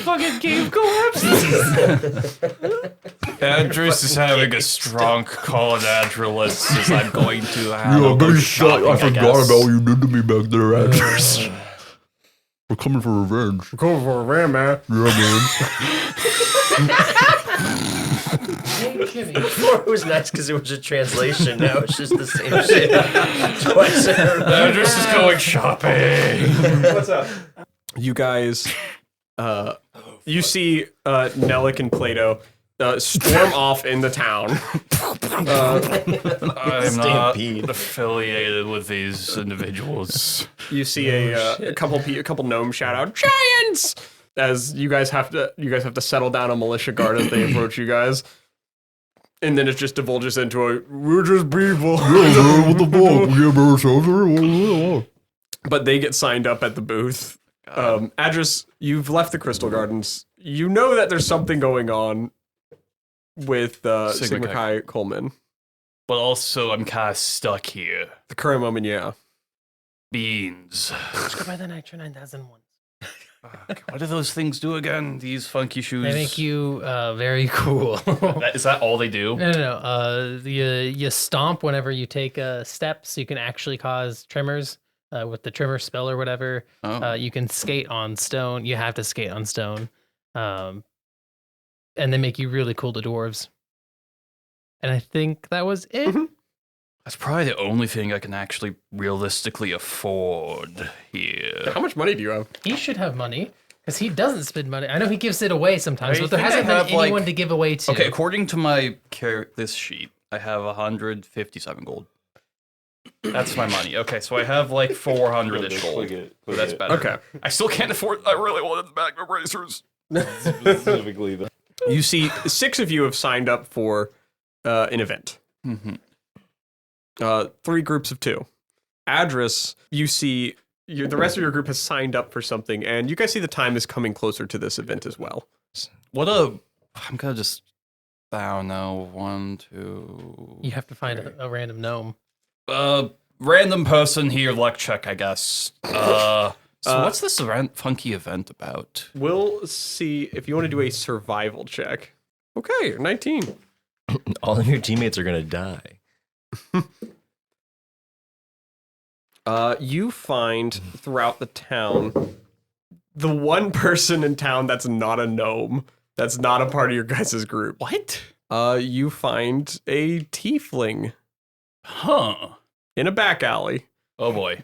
Fucking cave collapses. Adras is having a strong call on Adras as I'm going to have Yeah, a but go you shopping, I forgot guess. about what you did to me back there, Adras. We're coming for revenge. Go for a ram, man. Yeah, man. Hey, Jimmy. Before it was nice because it was a translation. Now it's just the same shit. Twice in a row. Adras is going shopping. What's up? You guys, you see Nellick and Plato storm off in the town. I'm Stampede. not affiliated with these individuals. You see a couple gnomes shout out giants as you guys have to settle down a militia guard as they approach you guys. And then it just divulges into a we're just people. Yeah, man, what the fuck? We have ourselves here? But they get signed up at the booth. Adras, you've left the Crystal Gardens. You know that there's something going on with Sigma Chi Coleman. But also, I'm kind of stuck here. The current moment, yeah. Beans. Let's go buy the Nitro 9001. What do those things do again? These funky shoes. They make you very cool. Is that all they do? No. You stomp whenever you take steps. You can actually cause tremors with the tremor spell or whatever. Oh. You can skate on stone. You have to skate on stone. And they make you really cool to dwarves. And I think that was it. Mhm. That's probably the only thing I can actually realistically afford here. How much money do you have? He should have money Because he doesn't spend money. I know he gives it away sometimes, I but there think I hasn't been have, like- anyone to give away to. Okay, according to my this sheet, I have 157 gold. That's my money. Okay, so I have like 400-ish gold. So that's better. Okay. I still can't afford. I really wanted the Magnum Racers. Specifically, though. You see, 6 of you have signed up for an event. Mm-hmm. 3 groups of 2. Adras, you see, the rest of your group has signed up for something, and you guys see the time is coming closer to this event as well. I'm gonna just. I don't know. 1, 2. You have to find a random gnome. Random person here, luck check, I guess. So what's this funky event about? We'll see if you want to do a survival check. Okay, 19. All of your teammates are gonna die. You find throughout the town the one person in town that's not a gnome, that's not a part of your guys' group. What? You find a tiefling Huh. in a back alley, Oh boy.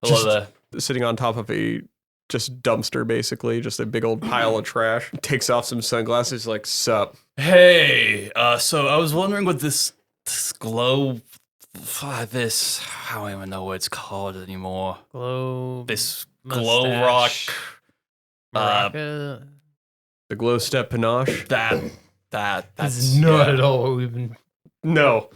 Hello there. sitting on top of a just dumpster, basically, just a big old pile of trash. Takes off some sunglasses, like, sup. Hey, so I was wondering what this glow, I don't even know what it's called anymore. Glow. This glow rock, Maraca. The glow step panache. that's That's not yeah. at all what we've been. No,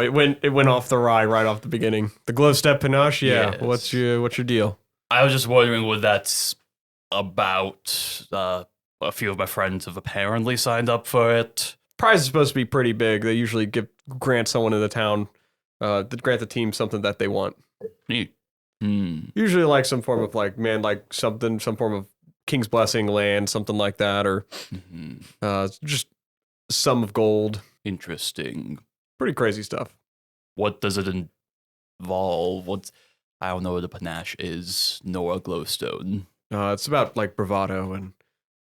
it went off the rye right off the beginning. The glow step panache, yeah. Yes. What's your deal? I was just wondering what that's about. A few of my friends have apparently signed up for it. Prize is supposed to be pretty big. They usually grant someone in the town, grant the team something that they want. Neat. Usually like some form of some form of King's Blessing land, something like that, or just sum of gold. Interesting. Pretty crazy stuff. What does it involve? I don't know what a panache is, nor a glowstone. It's about like bravado and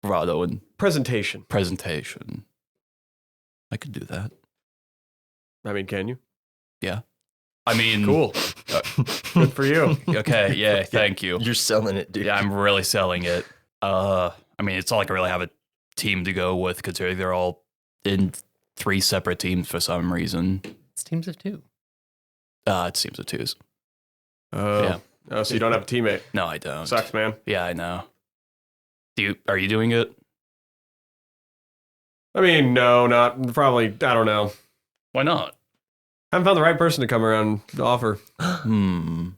Bravado and presentation. presentation. I could do that. I mean, can you? I mean, Cool. Good for you. Okay, yeah, thank you. You're selling it, dude. Yeah, I'm really selling it. I mean, it's not like I really have a team to go with, considering they're all in 3 separate teams for some reason. It's teams of 2. It seems it is. Oh. Yeah. Oh, so you don't have a teammate. No, I don't. Sucks, man. Yeah, I know. Are you doing it? I mean, no, not probably. I don't know. Why not? Haven't found the right person to come around to offer. Do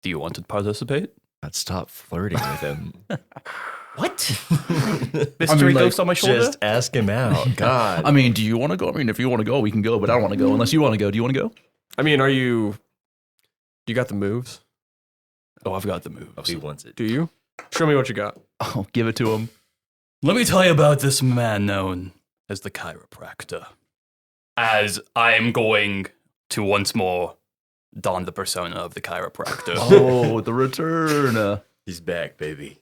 you want to participate? God, stop flirting with him. What? I Mystery mean, like, ghost on my shoulder? Just ask him out. God. I mean, do you want to go? I mean, if you want to go, we can go, but I don't want to go unless you want to go. Do you want to go? I mean, you got the moves? Oh, I've got the moves. He wants it. Do you? Show me what you got. Oh, give it to him. Let me tell you about this man known as the chiropractor. As I am going to once more don the persona of the chiropractor. Oh, the return. He's back, baby.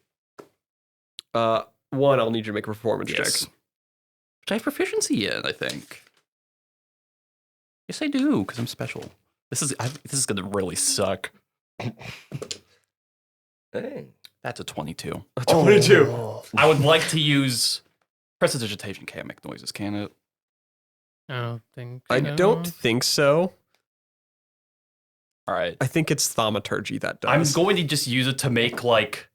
One, I'll need you to make a performance Yes. check. Which I have proficiency in, I think. Yes, I do, because I'm special. This is gonna really suck. Hey. That's a 22. 22. I would like to use prestidigitation. Can't make noises, can it? I don't think. I don't think so. All right. I think it's thaumaturgy that does. I'm going to just use it to make like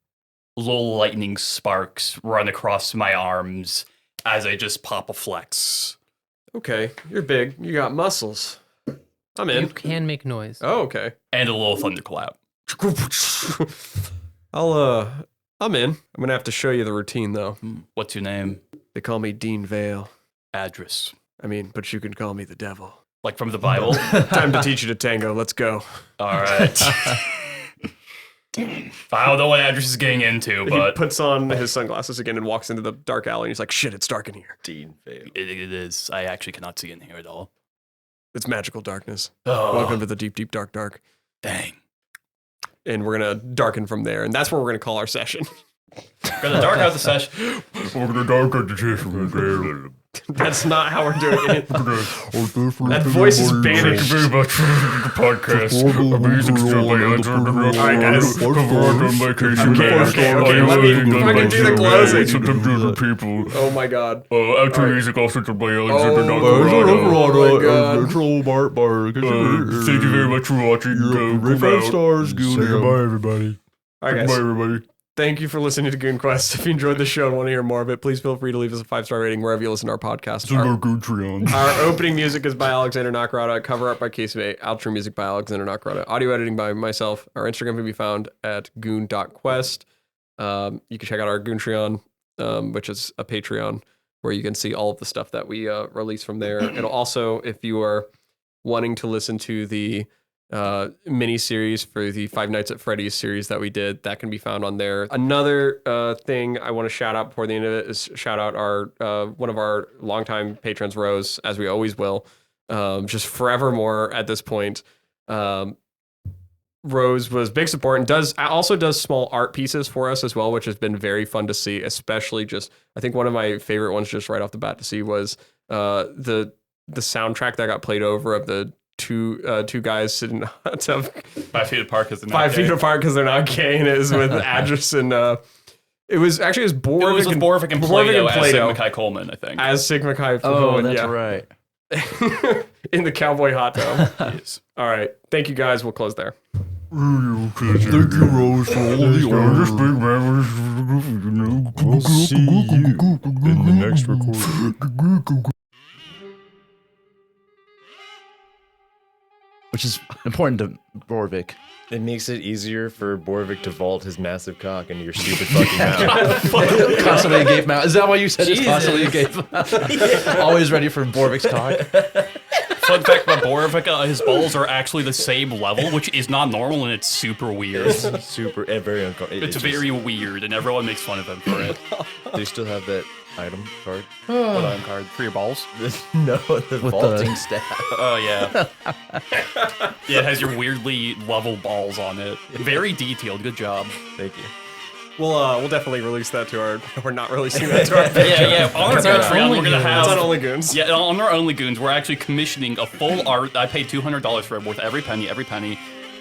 little lightning sparks run across my arms as I just pop a flex. Okay, you're big. You got muscles. I'm You in. can make noise. Oh, okay. And a little thunderclap. I'm in. I'm gonna have to show you the routine though. What's your name? They call me Dean Vale. Adras. I mean, but you can call me the devil. Like from the Bible? Time to teach you to tango. Let's go. All right. I don't know what Adras is getting into, He but puts on his sunglasses again and walks into the dark alley. And he's like, "Shit, it's dark in here. Dean Vale. it is. I actually cannot see in here at all. It's magical darkness. Oh, Welcome to the deep, deep, dark, dark." dang. And we're gonna darken from there, and that's where we're gonna call our session. We're gonna dark out the session. We're gonna darken the session. That's not how we're doing it. That voice is banished. very much for the podcast. Alright, guys. Okay. Let me fucking do the closing. Oh my god. Outro music also to play Oh my god. Thank you very much for watching. Five stars, Goon. Bye, everybody. Alright, guys. everybody. Thank you for listening to Goon Quest. If you enjoyed the show and want to hear more of it, please feel free to leave us a 5-star rating wherever you listen to our podcast. Our opening music is by Alexander Nakarada, cover art by Kasey May, outro music by Alexander Nakarada, audio editing by myself. Our Instagram can be found at goon.quest. You can check out our Goontreon, which is a Patreon, where you can see all of the stuff that we release from there. It'll also, if you are wanting to listen to the mini series for the Five Nights at Freddy's series that we did, that can be found on there. Another thing I want to shout out before the end of it is shout out our one of our longtime patrons, Rose, as we always will, just forevermore at this point. Rose was big support and also does small art pieces for us as well, which has been very fun to see. Especially I think one of my favorite ones just right off the bat to see was the soundtrack that got played over of the two guys sitting hot tub 5 feet apart because 5 feet apart because they're not gay, and it was with Adras and it was Boravik. It was with Boravik and Plato as Sigma Chi Coleman, I think. As Sigma Chi Oh, Coleman, that's yeah. right. In the cowboy hot tub. Yes. All right, thank you guys. We'll close there. Thank you, Rose, for all the We'll see you in the next recording. Which is important to Boravik. It makes it easier for Boravik to vault his massive cock into your stupid fucking mouth. Constantly gave mouth. Is that why you said it's Jesus. constantly gave mouth? Always ready for Boravik's cock. Fun fact about Boravik, his balls are actually the same level, which is not normal, and it's super weird. Super and very uncomfortable. It's very weird, and everyone makes fun of him for it. Do you still have that item card? What on card? For your balls? No, the vaulting staff. Oh, yeah. Yeah, it has your weirdly level balls on it. Very detailed. Good job. Thank you. We'll definitely release that to our. We're not releasing that to our. Yeah. On our It's our Patreon, Only we're gonna Goons. have. It's on Only Goons. Yeah, on our Only Goons, we're actually commissioning a full art. I paid $200 for it, worth every penny,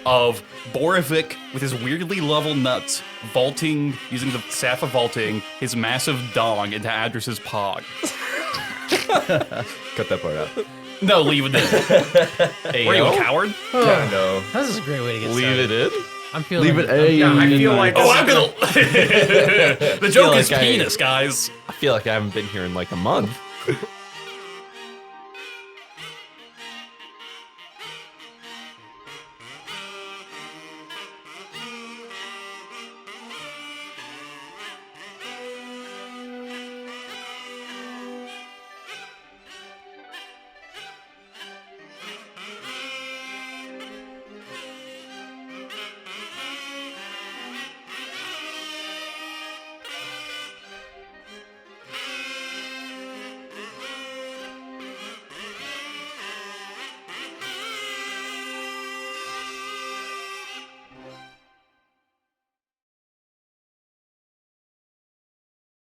of Boravik with his weirdly level nuts vaulting, using the staff of vaulting, his massive dong into Adras' pog. Cut that part out. No, leave it in. Were you a coward? Yeah, no. This is a great way to get Leave started. it in. I'm feeling. Leave it Yeah, I feel like. Oh, I'm gonna. The joke is like I- penis, guys. I feel like I haven't been here in like a month.